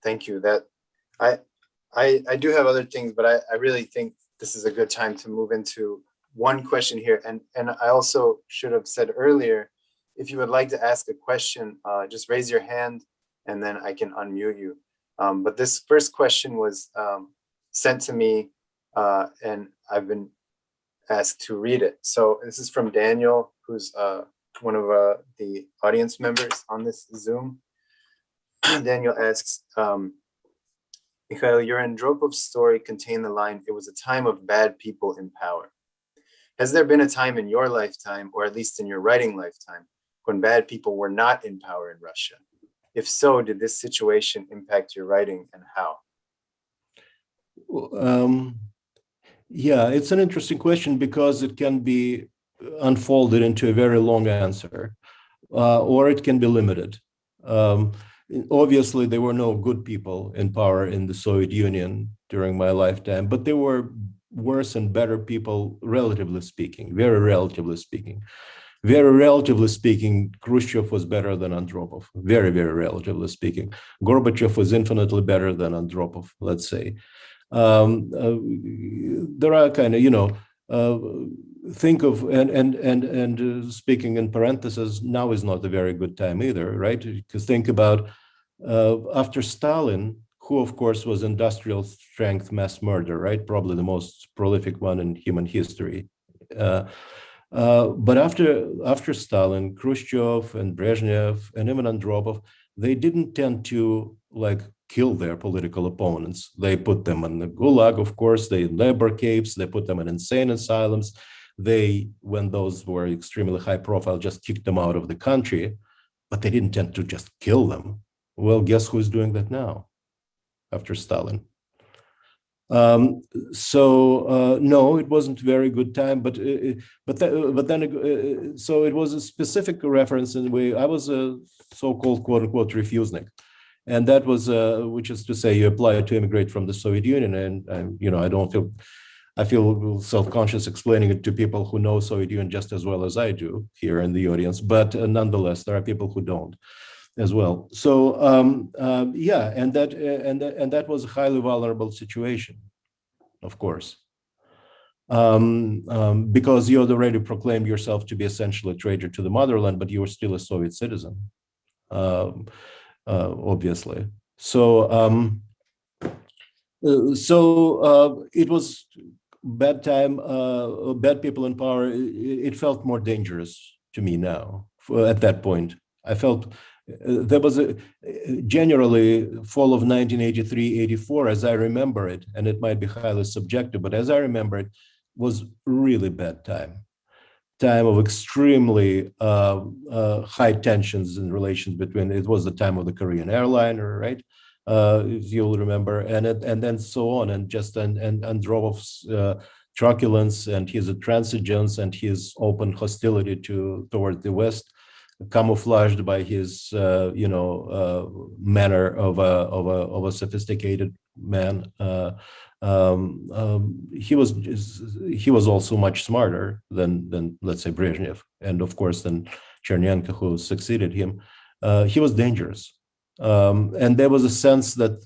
[SPEAKER 1] Thank you. That I do have other things, but I really think this is a good time to move into one question here. And I also should have said earlier, if you would like to ask a question, just raise your hand and then I can unmute you. But this first question was sent to me and I've been asked to read it. So this is from Daniel, who's one of the audience members on this Zoom. Daniel asks, Mikhail, your Andropov story contained the line, "It was a time of bad people in power." Has there been a time in your lifetime, or at least in your writing lifetime, when bad people were not in power in Russia? If so, did this situation impact your writing and how?
[SPEAKER 2] Yeah, it's an interesting question because it can be unfolded into a very long answer, or it can be limited. Obviously, there were no good people in power in the Soviet Union during my lifetime, but there were worse and better people, relatively speaking, very relatively speaking. Very relatively speaking, Khrushchev was better than Andropov, very, very relatively speaking. Gorbachev was infinitely better than Andropov, let's say. There are kind of, think of, and speaking in parentheses, now is not a very good time either, right? Because think about after Stalin, who of course was industrial strength mass murder, right? Probably the most prolific one in human history. But after Stalin, Khrushchev and Brezhnev and even Andropov, they didn't tend to like kill their political opponents. They put them in the gulag, of course, they in labor camps, they put them in insane asylums. They, when those were extremely high profile, just kicked them out of the country, but they didn't tend to just kill them. Well, guess who's doing that now after Stalin? No, it wasn't a very good time, but then so it was a specific reference in the way I was a so-called quote unquote refusnik, and that was which is to say you apply to immigrate from the Soviet Union, and I feel self-conscious explaining it to people who know Soviet Union just as well as I do here in the audience, but nonetheless there are people who don't as well. So yeah, and that was a highly vulnerable situation, of course, because you had already proclaimed yourself to be essentially a traitor to the motherland, but you were still a Soviet citizen, obviously. So it was bad time, bad people in power. It felt more dangerous to me now. At that point, I felt there was a generally fall of 1983-84, as I remember it, and it might be highly subjective, but as I remember it, was really bad time of extremely high tensions in relations between. It was the time of the Korean airliner, right? If you'll remember, and then so on, and Andropov's truculence and his intransigence and his open hostility toward the West, camouflaged by his manner of a sophisticated man. He was also much smarter than let's say Brezhnev, and of course than Chernenko, who succeeded him. He was dangerous, and there was a sense that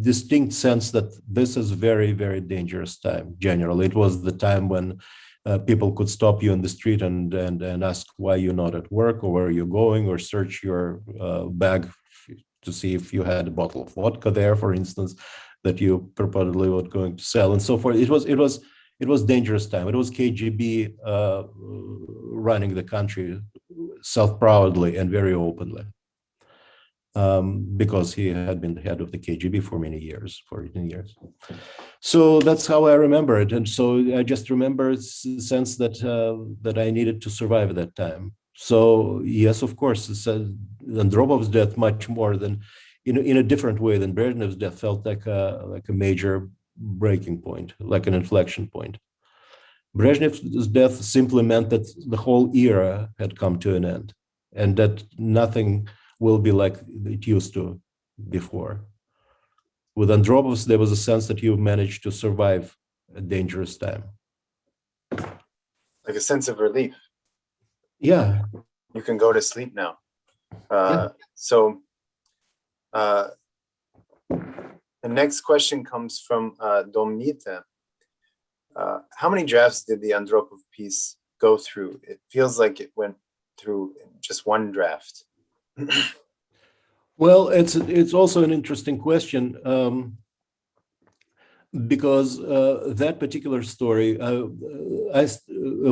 [SPEAKER 2] distinct sense that this is very, very dangerous time. Generally, it was the time when people could stop you in the street and ask why you're not at work or where you're going, or search your bag to see if you had a bottle of vodka there, for instance, that you purportedly were going to sell, and so forth. It was dangerous time. It was KGB running the country self-proudly and very openly, because he had been the head of the KGB for many years, for 18 years. So that's how I remember it. And so I just remember the sense that that I needed to survive at that time. So yes, of course, Andropov's death much more than, in a different way than Brezhnev's death, felt like a major breaking point, like an inflection point. Brezhnev's death simply meant that the whole era had come to an end, and that nothing will be like it used to before. With Andropov's, there was a sense that you managed to survive a dangerous time.
[SPEAKER 1] Like a sense of relief.
[SPEAKER 2] Yeah.
[SPEAKER 1] You can go to sleep now.
[SPEAKER 2] Yeah.
[SPEAKER 1] So the next question comes from Domnita. How many drafts did the Andropov piece go through? It feels like it went through just one draft.
[SPEAKER 2] Well, it's also an interesting question, because that particular story, a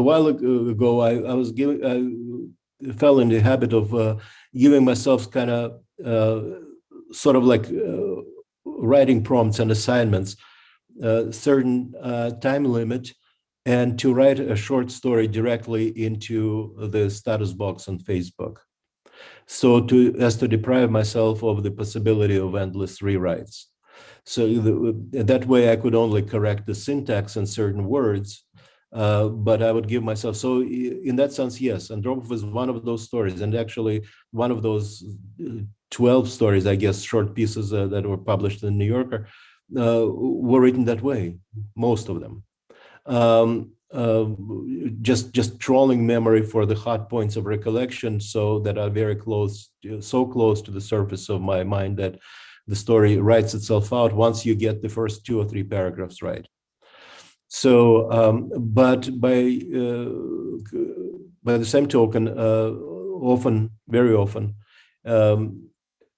[SPEAKER 2] while ago, I fell in the habit of giving myself kind of sort of like writing prompts and assignments, certain time limit, and to write a short story directly into the status box on Facebook. So as to deprive myself of the possibility of endless rewrites. So that way I could only correct the syntax in certain words, but I would give myself, so in that sense, yes, Andropov is one of those stories, and actually one of those 12 stories, I guess, short pieces that were published in the New Yorker were written that way, most of them. Just trolling memory for the hot points of recollection, so that are very close, so close to the surface of my mind that the story writes itself out once you get the first 2 or 3 paragraphs right. So, but by the same token, often, very often, so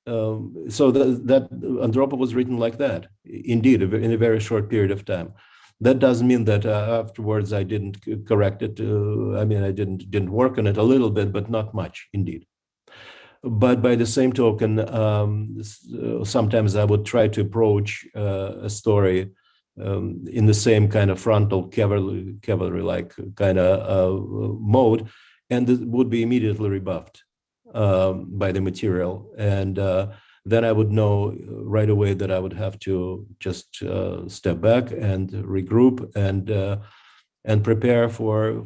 [SPEAKER 2] that Andropov was written like that, indeed, in a very short period of time. That doesn't mean that afterwards I didn't correct it. I mean, I didn't work on it a little bit, but not much, indeed. but by the same token, sometimes I would try to approach a story in the same kind of frontal cavalry-like kind of mode, and it would be immediately rebuffed by the material. And then I would know right away that I would have to just step back and regroup and prepare for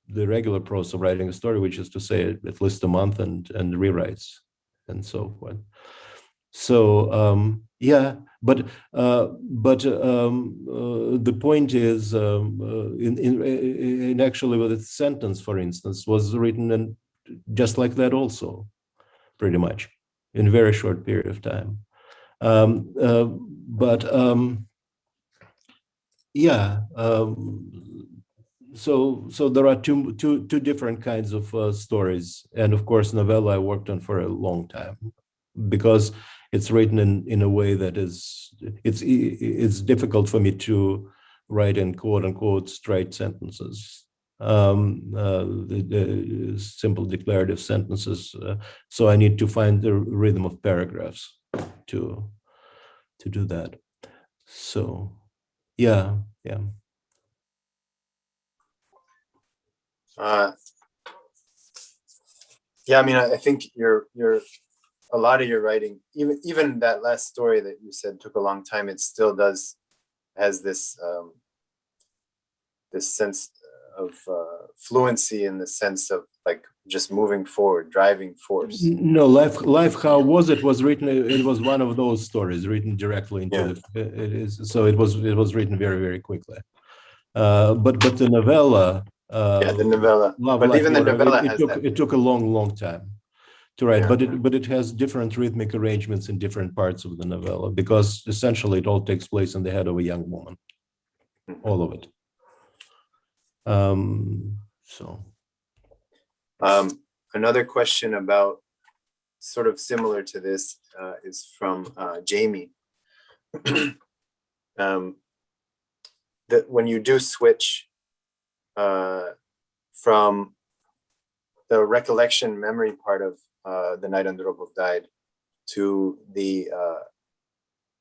[SPEAKER 2] the regular process of writing a story, which is to say at least a month and rewrites and so forth. So yeah, but the point is, in actually with its sentence, for instance, was written in just like that also, pretty much, in a very short period of time. But yeah, so there are two different kinds of stories, and of course, novella I worked on for a long time because it's written in a way that is it's difficult for me to write in quote unquote straight sentences, the simple declarative sentences. So I need to find the rhythm of paragraphs to do that. So yeah.
[SPEAKER 1] Yeah, I mean, I think you're a lot of your writing, even that last story that you said took a long time, it still has this sense of fluency, in the sense of like just moving forward, driving force.
[SPEAKER 2] No, life. How was it? Was written. It was one of those stories written directly into
[SPEAKER 1] Yeah.
[SPEAKER 2] It is so. It was written very quickly. But the novella,
[SPEAKER 1] Yeah, the novella,
[SPEAKER 2] Love,
[SPEAKER 1] but
[SPEAKER 2] Life,
[SPEAKER 1] even the
[SPEAKER 2] Water.
[SPEAKER 1] novella has that.
[SPEAKER 2] It took a long time to write,
[SPEAKER 1] Yeah.
[SPEAKER 2] but it has different rhythmic arrangements in different parts of the novella because essentially it all takes place in the head of a young woman, all of it. So.
[SPEAKER 1] Another question about sort of similar to this is from Jamie. That when you do switch from the recollection memory part of The Night Andropov Died to the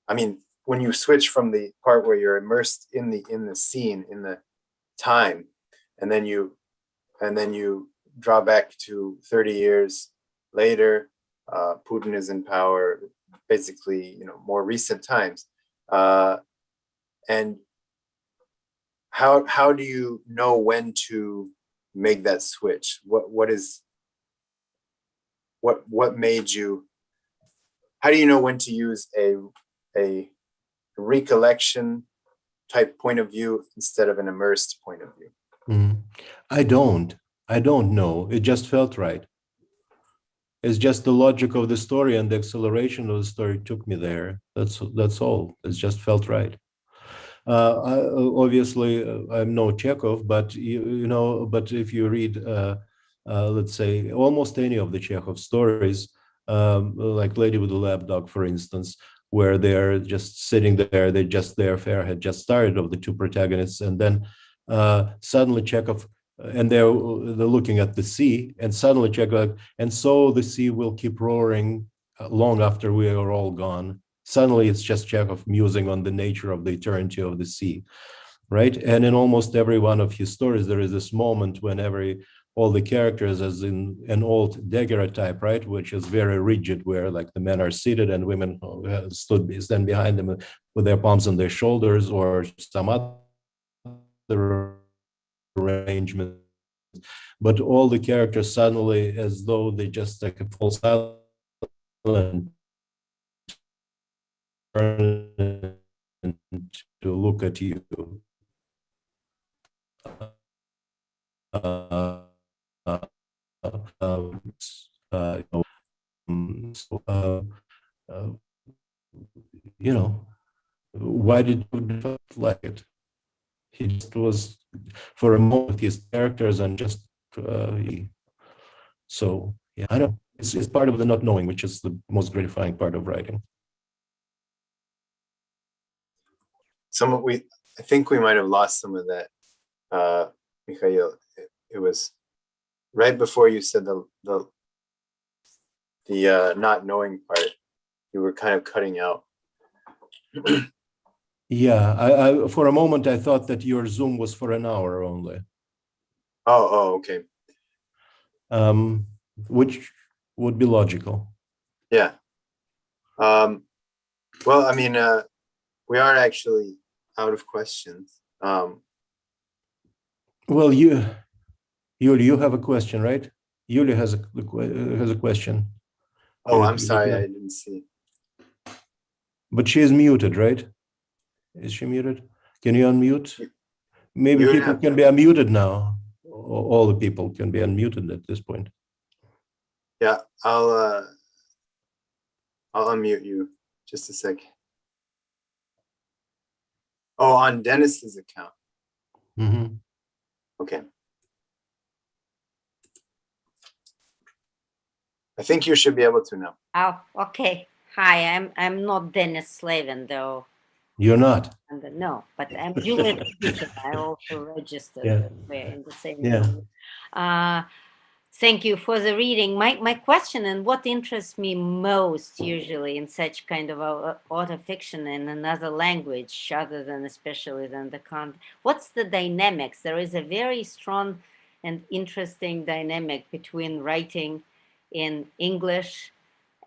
[SPEAKER 1] I mean, when you switch from the part where you're immersed in the scene, in the time, and then you draw back to 30 years later, Putin is in power, basically, more recent times, and how do you know when to make that switch? What made you? How do you know when to use a recollection type point of view instead of an immersed point of view?
[SPEAKER 2] I don't know. It just felt right. It's just the logic of the story and the acceleration of the story took me there. That's all. It just felt right. Obviously, I'm no Chekhov, but but if you read, let's say, almost any of the Chekhov stories, like Lady with the Lapdog, for instance, where they're just sitting there, their affair had just started of the two protagonists, and then suddenly Chekhov, and they're looking at the sea, and suddenly Chekhov, and so the sea will keep roaring long after we are all gone. Suddenly it's just Chekhov musing on the nature of the eternity of the sea, right? And in almost every one of his stories, there is this moment when all the characters, as in an old daguerreotype, right, which is very rigid, where like the men are seated and women stand behind them with their palms on their shoulders, or some other arrangement. But all the characters suddenly, as though they just like fall silent, to look at you. Uh, uh, so, why did you like it? He just was for a moment his characters and just so yeah, I know it's part of the not knowing, which is the most gratifying part of writing.
[SPEAKER 1] I think we might have lost some of that, Mikhail. It was right before you said the not knowing part. You were kind of cutting out.
[SPEAKER 2] Yeah, I for a moment I thought that your Zoom was for an hour only,
[SPEAKER 1] Okay.
[SPEAKER 2] um, which would be logical.
[SPEAKER 1] Yeah. Um, well, I mean, we are actually out of questions.
[SPEAKER 2] Well, Yuli, you have a question, right? Yuli has a question.
[SPEAKER 1] Oh, I'm sorry, I didn't see.
[SPEAKER 2] But she is muted, right? Is she muted? Can you unmute? Maybe
[SPEAKER 1] You
[SPEAKER 2] people
[SPEAKER 1] have,
[SPEAKER 2] can be unmuted now. All the people can be unmuted at this point.
[SPEAKER 1] yeah, I'll unmute you just a sec. Oh, on Dennis's account.
[SPEAKER 2] Mm-hmm.
[SPEAKER 1] Okay. I think you should be able to now.
[SPEAKER 3] Oh, okay. Hi, I'm not Dennis Slavin though.
[SPEAKER 2] You're not.
[SPEAKER 3] No, but I'm Juliet Speaker. I also registered
[SPEAKER 2] Yeah.
[SPEAKER 3] that we're in the same
[SPEAKER 2] Yeah.
[SPEAKER 3] room. Thank you for the reading. My question, and what interests me most usually in such kind of autofiction in another language other than especially than the content, what's the dynamics? There is a very strong and interesting dynamic between writing in English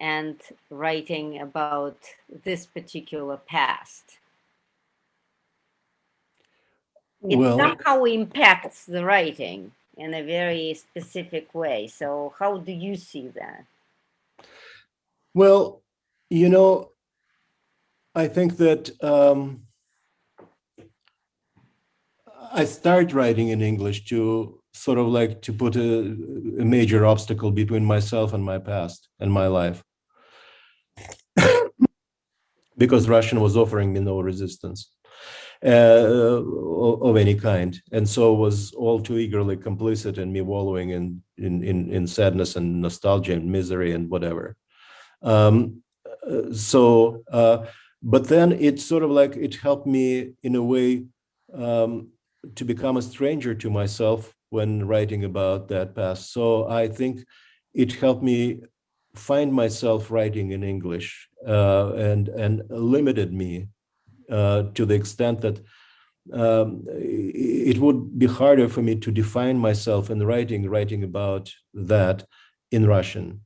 [SPEAKER 3] and writing about this particular past. It
[SPEAKER 2] Well,
[SPEAKER 3] somehow impacts the writing in a very specific way. So how do you see that?
[SPEAKER 2] well, you know, I think that I start writing in English to sort of like to put a major obstacle between myself and my past and my life, because Russian was offering me no resistance of any kind, and so was all too eagerly complicit in me wallowing in sadness and nostalgia and misery and whatever. Um, so, but then it sort of like it helped me in a way to become a stranger to myself when writing about that past. So I think it helped me find myself writing in English and limited me to the extent that it would be harder for me to define myself in writing about that in Russian.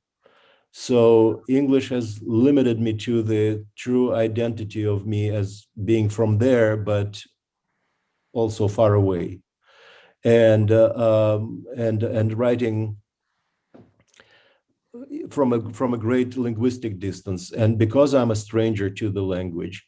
[SPEAKER 2] So English has limited me to the true identity of me as being from there, but also far away, and writing from a great linguistic distance. And because I'm a stranger to the language,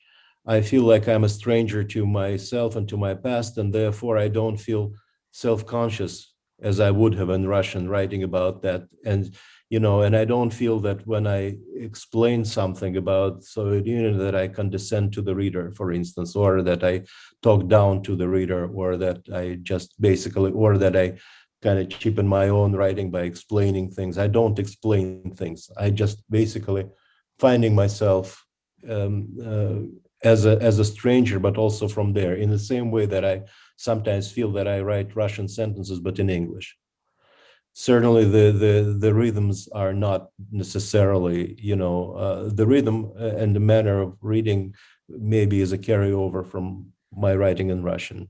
[SPEAKER 2] I feel like I'm a stranger to myself and to my past, and therefore I don't feel self-conscious as I would have in Russian writing about that. And and I don't feel that when I explain something about Soviet Union that I condescend to the reader, for instance, or that I talk down to the reader, or that I just basically, or that I kind of cheapen my own writing by explaining things. I don't explain things. I just basically finding myself as a stranger, but also from there, in the same way that I sometimes feel that I write Russian sentences, but in English. Certainly, the rhythms are not necessarily, the rhythm and the manner of reading maybe is a carryover from my writing in Russian.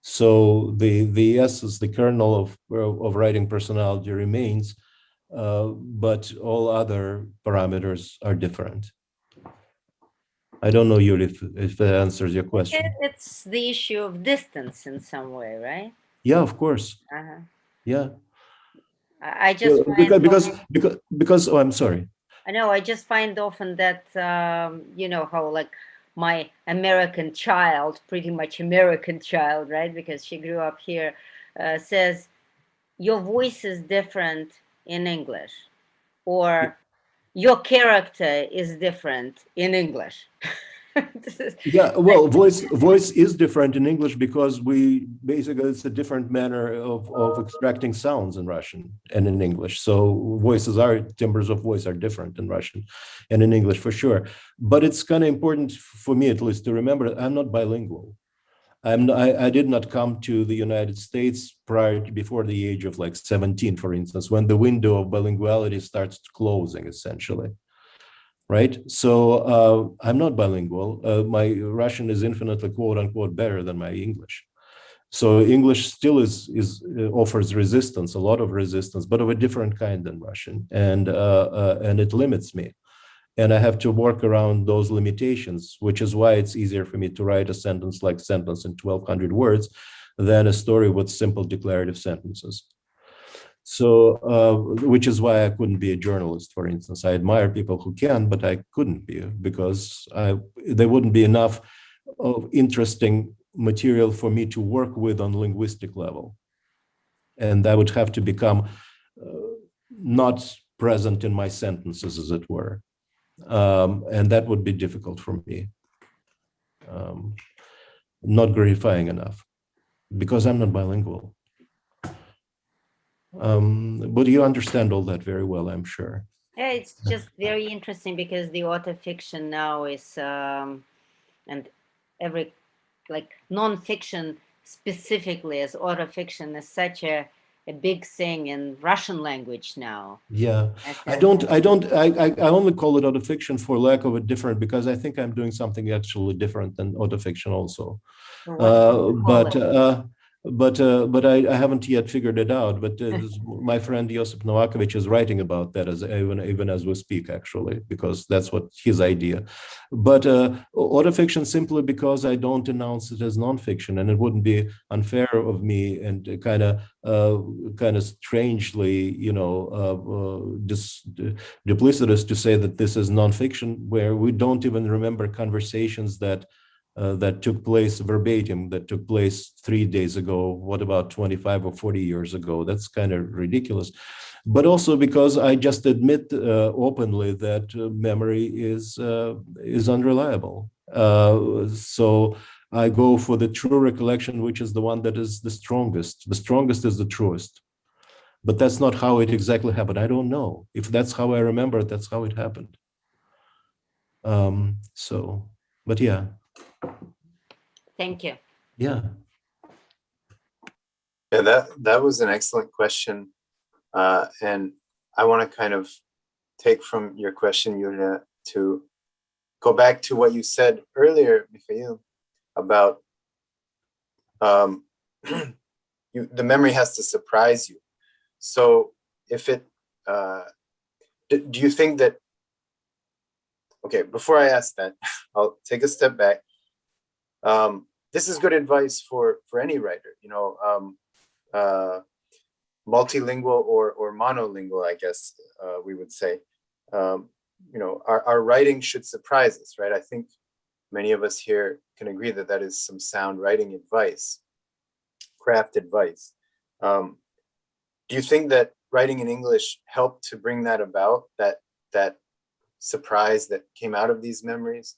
[SPEAKER 2] So the essence, the kernel of writing personality remains, but all other parameters are different. I don't know, Yuri, if that answers your question.
[SPEAKER 3] It's the issue of distance in some way, right?
[SPEAKER 2] Yeah, of course.
[SPEAKER 3] Uh-huh.
[SPEAKER 2] Yeah.
[SPEAKER 3] I just find
[SPEAKER 2] Because oh, I'm sorry.
[SPEAKER 3] I know I just find often that how like my American child, pretty much American child, right? Because she grew up here, says your voice is different in English, or your character is different in English.
[SPEAKER 2] Yeah, well, voice is different in English because we basically it's a different manner of extracting sounds in Russian and in English. So timbres of voice are different in Russian and in English for sure. But it's kind of important for me at least to remember I'm not bilingual. I did not come to the United States before the age of like 17, for instance, when the window of bilinguality starts closing, essentially. Right. So I'm not bilingual. My Russian is infinitely quote unquote better than my English. So English still offers resistance, a lot of resistance, but of a different kind than Russian, and it limits me. And I have to work around those limitations, which is why it's easier for me to write a sentence like sentence in 1,200 words than a story with simple declarative sentences. So, which is why I couldn't be a journalist, for instance. I admire people who can, but I couldn't be because there wouldn't be enough of interesting material for me to work with on linguistic level. And that would have to become not present in my sentences, as it were. And that would be difficult for me. Not gratifying enough because I'm not bilingual. But you understand all that very well, I'm sure.
[SPEAKER 3] Yeah, it's just very interesting because the autofiction now is, and every like nonfiction specifically as autofiction is such a big thing in Russian language now.
[SPEAKER 2] Yeah, I only call it autofiction for lack of a different, because I think I'm doing something actually different than autofiction also. But I haven't yet figured it out. But my friend Josip Novakovic is writing about that even as we speak, actually, because that's what his idea. But autofiction simply because I don't announce it as nonfiction, and it wouldn't be unfair of me and kind of strangely, duplicitous to say that this is nonfiction, where we don't even remember conversations that took place verbatim, that took place 3 days ago. What about 25 or 40 years ago? That's kind of ridiculous. But also because I just admit openly that memory is unreliable. So I go for the true recollection, which is the one that is the strongest. The strongest is the truest. But that's not how it exactly happened. I don't know. If that's how I remember it, that's how it happened. But yeah.
[SPEAKER 3] Thank you.
[SPEAKER 2] Yeah.
[SPEAKER 1] Yeah, that was an excellent question. And I want to kind of take from your question, Yulia, to go back to what you said earlier, Mikhail, about the memory has to surprise you. So if it, do you think that, okay, before I ask that, I'll take a step back. This is good advice for any writer, multilingual or monolingual, I guess we would say. Our writing should surprise us, right? I think many of us here can agree that that is some sound writing advice, craft advice. Do you think that writing in English helped to bring that about, that surprise that came out of these memories?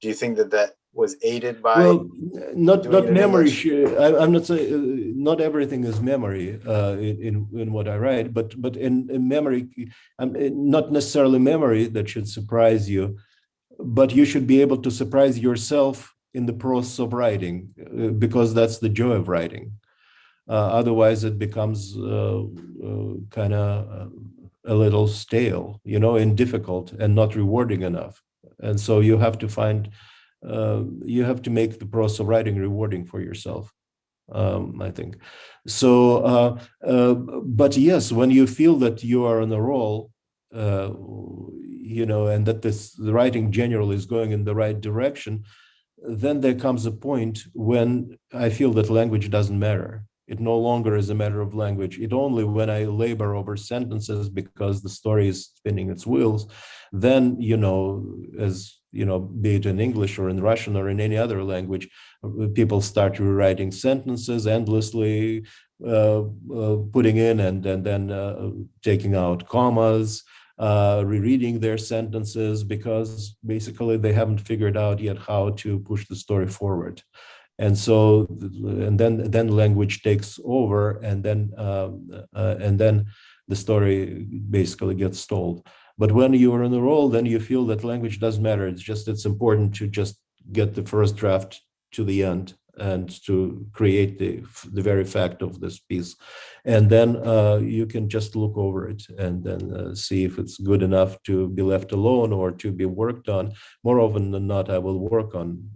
[SPEAKER 1] Do you think that was aided by?
[SPEAKER 2] Well, not memory. I'm not saying not everything is memory in what I write, but in memory, not necessarily memory that should surprise you, but you should be able to surprise yourself in the process of writing, because that's the joy of writing. Otherwise, it becomes kind of a little stale, and difficult and not rewarding enough. And so you have to you have to make the process of writing rewarding for yourself, I think. So, but yes, when you feel that you are on a roll, and that the writing generally is going in the right direction, then there comes a point when I feel that language doesn't matter. It no longer is a matter of language. It only when I labor over sentences because the story is spinning its wheels, then, as be it in English or in Russian or in any other language, people start rewriting sentences endlessly, putting in and then taking out commas, rereading their sentences, because basically they haven't figured out yet how to push the story forward. And so, and then language takes over, and then the story basically gets stalled. But when you are on a roll, then you feel that language doesn't matter. It's important to just get the first draft to the end, and to create the very fact of this piece. And then you can just look over it and then see if it's good enough to be left alone or to be worked on. More often than not, I will work on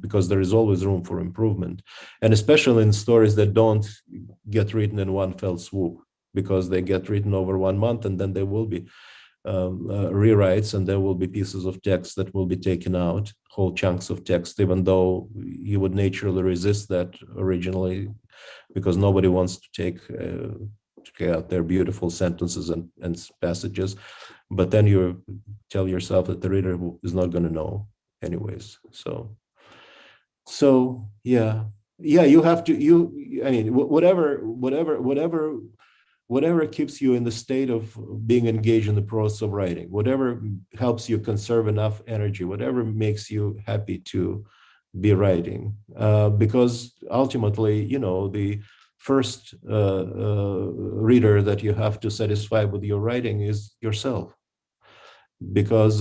[SPEAKER 2] because there is always room for improvement. And especially in stories that don't get written in one fell swoop, because they get written over 1 month and then there will be rewrites, and there will be pieces of text that will be taken out, whole chunks of text, even though you would naturally resist that originally, because nobody wants to take out their beautiful sentences and passages. But then you tell yourself that the reader is not going to know anyways. So yeah, you have to, I mean, whatever keeps you in the state of being engaged in the process of writing, whatever helps you conserve enough energy, whatever makes you happy to be writing, because ultimately, the first reader that you have to satisfy with your writing is yourself. Because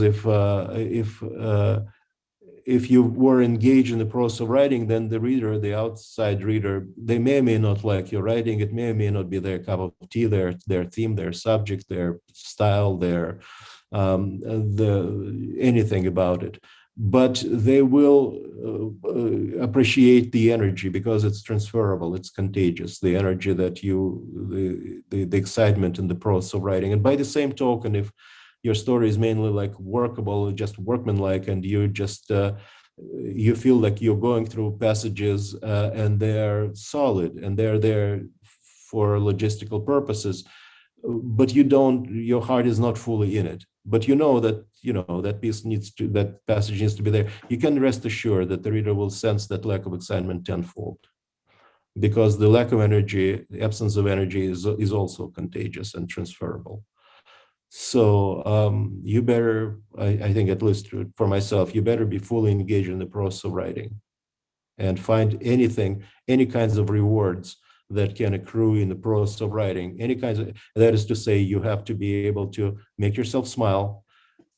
[SPEAKER 2] if you were engaged in the process of writing, then the reader, the outside reader, they may or may not like your writing. It may or may not be their cup of tea, their theme, their subject, their style, their anything about it. But they will appreciate the energy because it's transferable, it's contagious, the energy that the excitement in the process of writing. And by the same token, if your story is mainly like workable, just workmanlike, and you just you feel like you're going through passages and they're solid and they're there for logistical purposes, but your heart is not fully in it. But that passage needs to be there. You can rest assured that the reader will sense that lack of excitement tenfold, because the lack of energy, the absence of energy is also contagious and transferable. So you better, I think, at least for myself, you better be fully engaged in the process of writing and find any kinds of rewards that can accrue in the process of writing. That is to say, you have to be able to make yourself smile,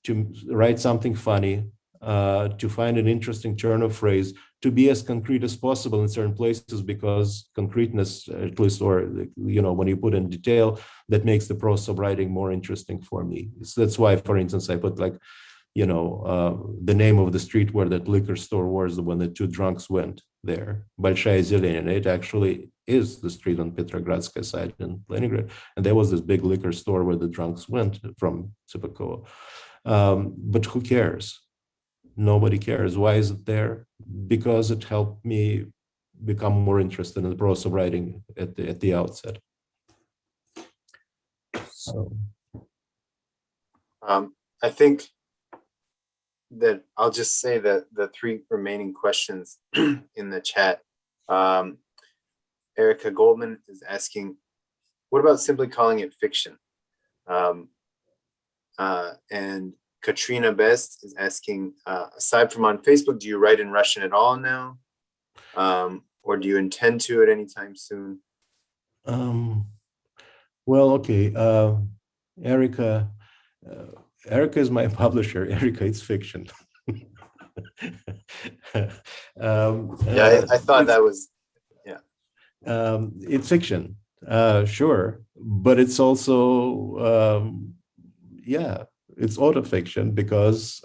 [SPEAKER 2] to write something funny, to find an interesting turn of phrase, to be as concrete as possible in certain places, because concreteness, at least, or when you put in detail, that makes the process of writing more interesting for me. So that's why, for instance, I put the name of the street where that liquor store was when the two drunks went there, Большая Зелень. It actually is the street on Petrogradskaya side in Leningrad, and there was this big liquor store where the drunks went from Tsipakova. But who cares? Nobody cares. Why is it there? Because it helped me become more interested in the process of writing at the outset. So,
[SPEAKER 1] I think that I'll just say that the three remaining questions in the chat. Erica Goldman is asking, what about simply calling it fiction? And Katrina Best is asking, aside from on Facebook, do you write in Russian at all now? Or do you intend to at any time soon?
[SPEAKER 2] Well, okay. Erica is my publisher. Erica, it's fiction.
[SPEAKER 1] I thought that was, yeah.
[SPEAKER 2] It's fiction, sure, but it's also, it's autofiction, because,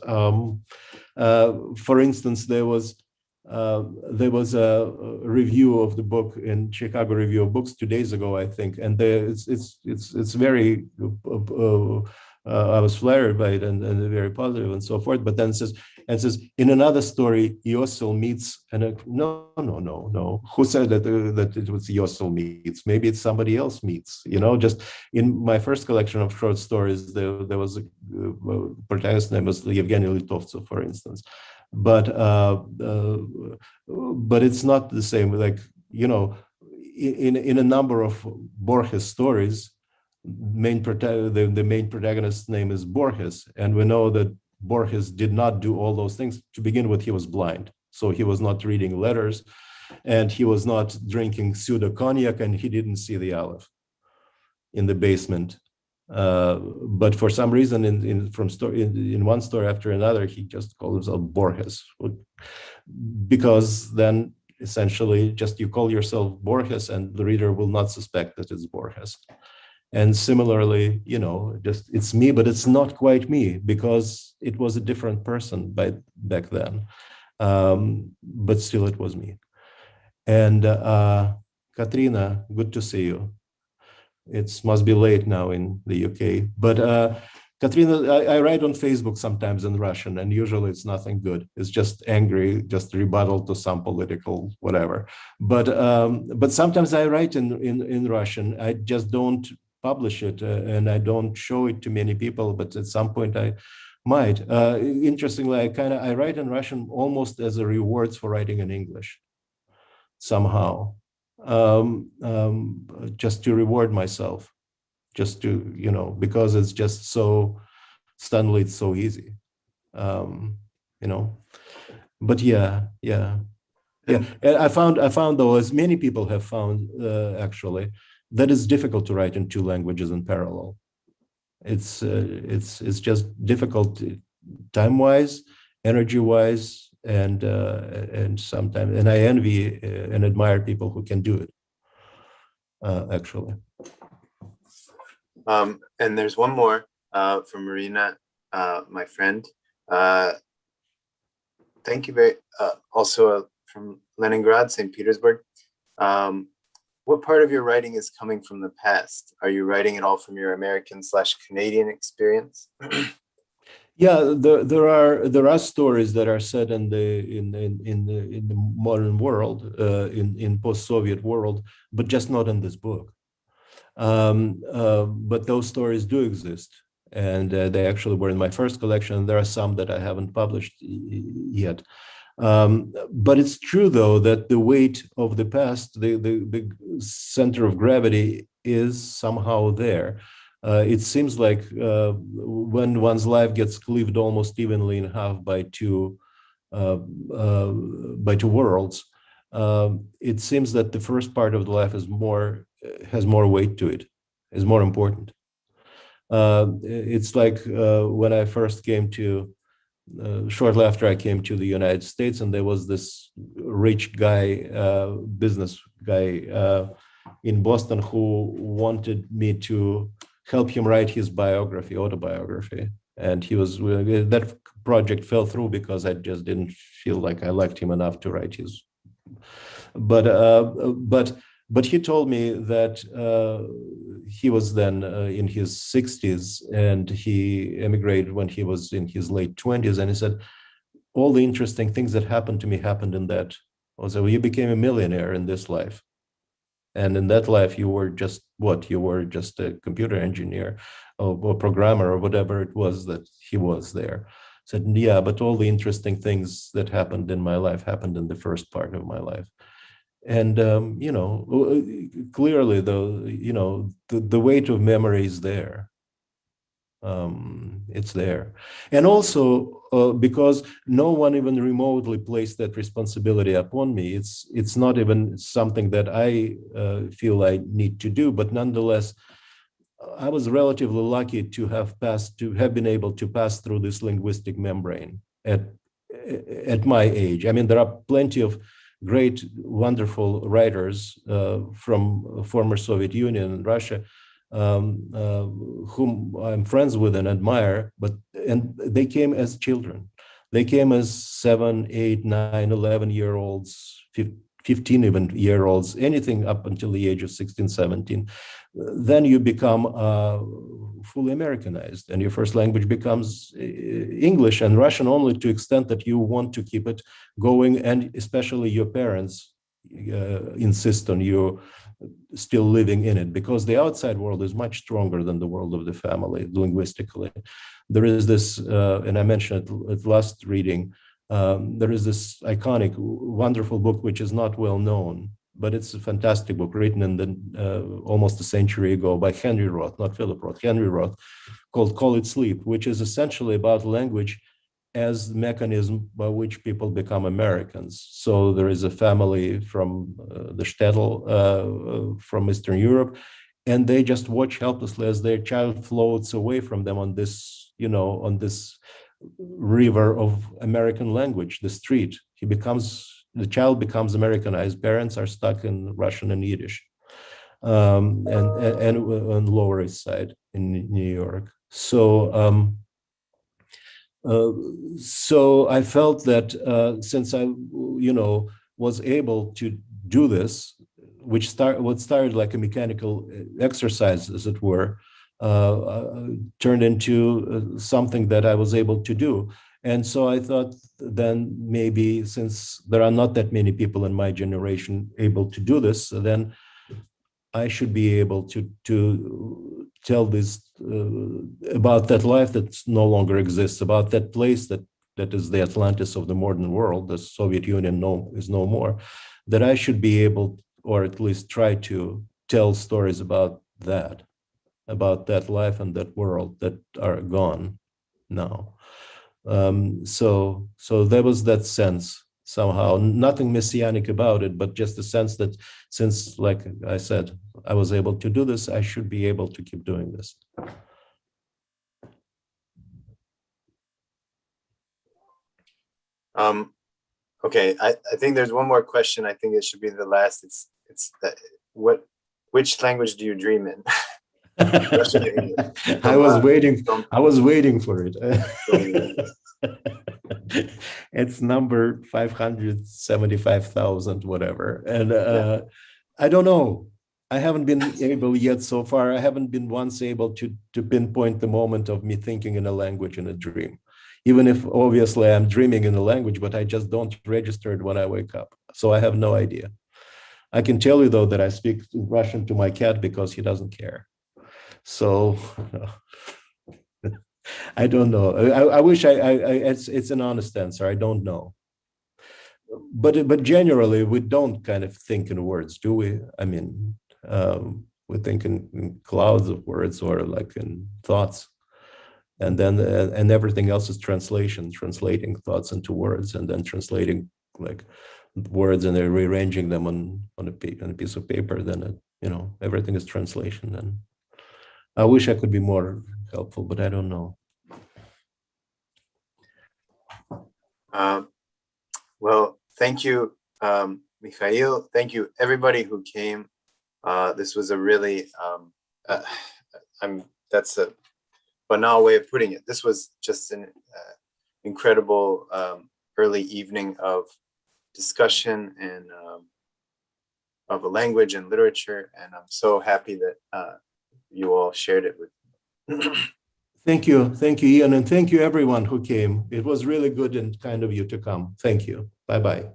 [SPEAKER 2] for instance, there was a review of the book in Chicago Review of Books 2 days ago, I think, and it's very. I was flattered by it and very positive and so forth. But then it says in another story, Iossel meets no. Who said that it was Iossel meets? Maybe it's somebody else meets. Just in my first collection of short stories, there was a protagonist name was Yevgeny Litovtsov, for instance. But it's not the same. Like in a number of Borges stories, the main protagonist's name is Borges, and we know that Borges did not do all those things. To begin with, he was blind, so he was not reading letters, and he was not drinking pseudo cognac, and he didn't see the Aleph in the basement. But for some reason, in one story after another, he just called himself Borges, because then essentially just you call yourself Borges and the reader will not suspect that it's Borges. And similarly, just it's me, but it's not quite me because it was a different person back then. But still it was me. And Katrina, good to see you. It must be late now in the UK, but Katrina, I write on Facebook sometimes in Russian, and usually it's nothing good. It's just angry, just rebuttal to some political whatever. But sometimes I write in Russian. I just don't publish it, and I don't show it to many people. But at some point, I might. Interestingly, I write in Russian almost as a rewards for writing in English. Somehow, just to reward myself, just to because it's just so suddenly it's so easy, um, you know. But yeah. And I found though, as many people have found actually, that it's difficult to write in two languages in parallel. It's just difficult time-wise, energy-wise, and sometimes, and I envy and admire people who can do it. Actually.
[SPEAKER 1] And there's one more from Marina, my friend. Thank you also from Leningrad, St. Petersburg. What part of your writing is coming from the past? Are you writing it all from your American/Canadian experience?
[SPEAKER 2] Yeah, there are stories that are set in the modern world, in post-Soviet world, but just not in this book. But those stories do exist, and they actually were in my first collection. There are some that I haven't published yet. But it's true, though, that the weight of the past, the center of gravity, is somehow there. It seems like when one's life gets cleaved almost evenly in half uh, by two worlds, it seems that the first part of the life has more weight to it, is more important. It's like when I first came to shortly after I came to the United States, and there was this rich guy, business guy in Boston, who wanted me to help him write his autobiography. And that project fell through because I just didn't feel like I liked him enough to write his. But he told me that he was then in his 60s, and he emigrated when he was in his late 20s. And he said, all the interesting things that happened to me happened in that. Also, you became a millionaire in this life. And in that life, you were just what? You were just a computer engineer or programmer or whatever it was that he was there. Said, yeah, but all the interesting things that happened in my life happened in the first part of my life. And clearly, the weight of memory is there. It's there, and also because no one even remotely placed that responsibility upon me. It's not even something that I feel I need to do, but nonetheless, I was relatively lucky to have been able to pass through this linguistic membrane at my age. I mean, there are plenty of great, wonderful writers from former Soviet Union and Russia, whom I'm friends with and admire, and they came as children. They came as 7, 8, 9, 11-year-olds, 15 even year olds, anything up until the age of 16, 17. Then you become fully Americanized, and your first language becomes English and Russian only to the extent that you want to keep it going, and especially your parents insist on you still living in it, because the outside world is much stronger than the world of the family linguistically. There is this, and I mentioned it at last reading, there is this iconic, wonderful book which is not well known, but it's a fantastic book written in almost a century ago by Henry Roth, not Philip Roth, Henry Roth, called Call It Sleep, which is essentially about language as the mechanism by which people become Americans. So there is a family from the shtetl from Eastern Europe, and they just watch helplessly as their child floats away from them on this, on this river of American language, the street. He becomes the child becomes Americanized. Parents are stuck in Russian and Yiddish, and on Lower East Side in New York. So I felt that since I, was able to do this, what started like a mechanical exercise, as it were, turned into something that I was able to do. And so I thought then maybe since there are not that many people in my generation able to do this, then I should be able to tell this about that life that no longer exists, about that place that is the Atlantis of the modern world. The Soviet Union is no more. That I should be able, or at least try to tell stories about that life and that world that are gone now. So there was that sense somehow, nothing messianic about it, but just the sense that since, like I said, I was able to do this, I should be able to keep doing this.
[SPEAKER 1] Okay, I think there's one more question. I think it should be the last. It's that which language do you dream in? Russian or English?
[SPEAKER 2] I was waiting for it. It's number 575,000, whatever. And I don't know. I haven't been able yet so far. I haven't been once able to pinpoint the moment of me thinking in a language in a dream. Even if obviously I'm dreaming in a language, but I just don't register it when I wake up. So I have no idea. I can tell you though that I speak Russian to my cat because he doesn't care. So I don't know. I wish it's an honest answer. I don't know. But generally, we don't kind of think in words, do we? I mean, we think in clouds of words or like in thoughts, and then and everything else is translating thoughts into words, and then translating like words and then rearranging them on a piece of paper. Then everything is translation. And I wish I could be more helpful, but I don't know.
[SPEAKER 1] Well, thank you, Mikhail. Thank you, everybody who came. This was a really, that's a banal way of putting it. This was just an incredible early evening of discussion and of a language and literature. And I'm so happy that you all shared it with me.
[SPEAKER 2] Thank you, Ian, and thank you everyone who came. It was really good and kind of you to come. Thank you. Bye-bye.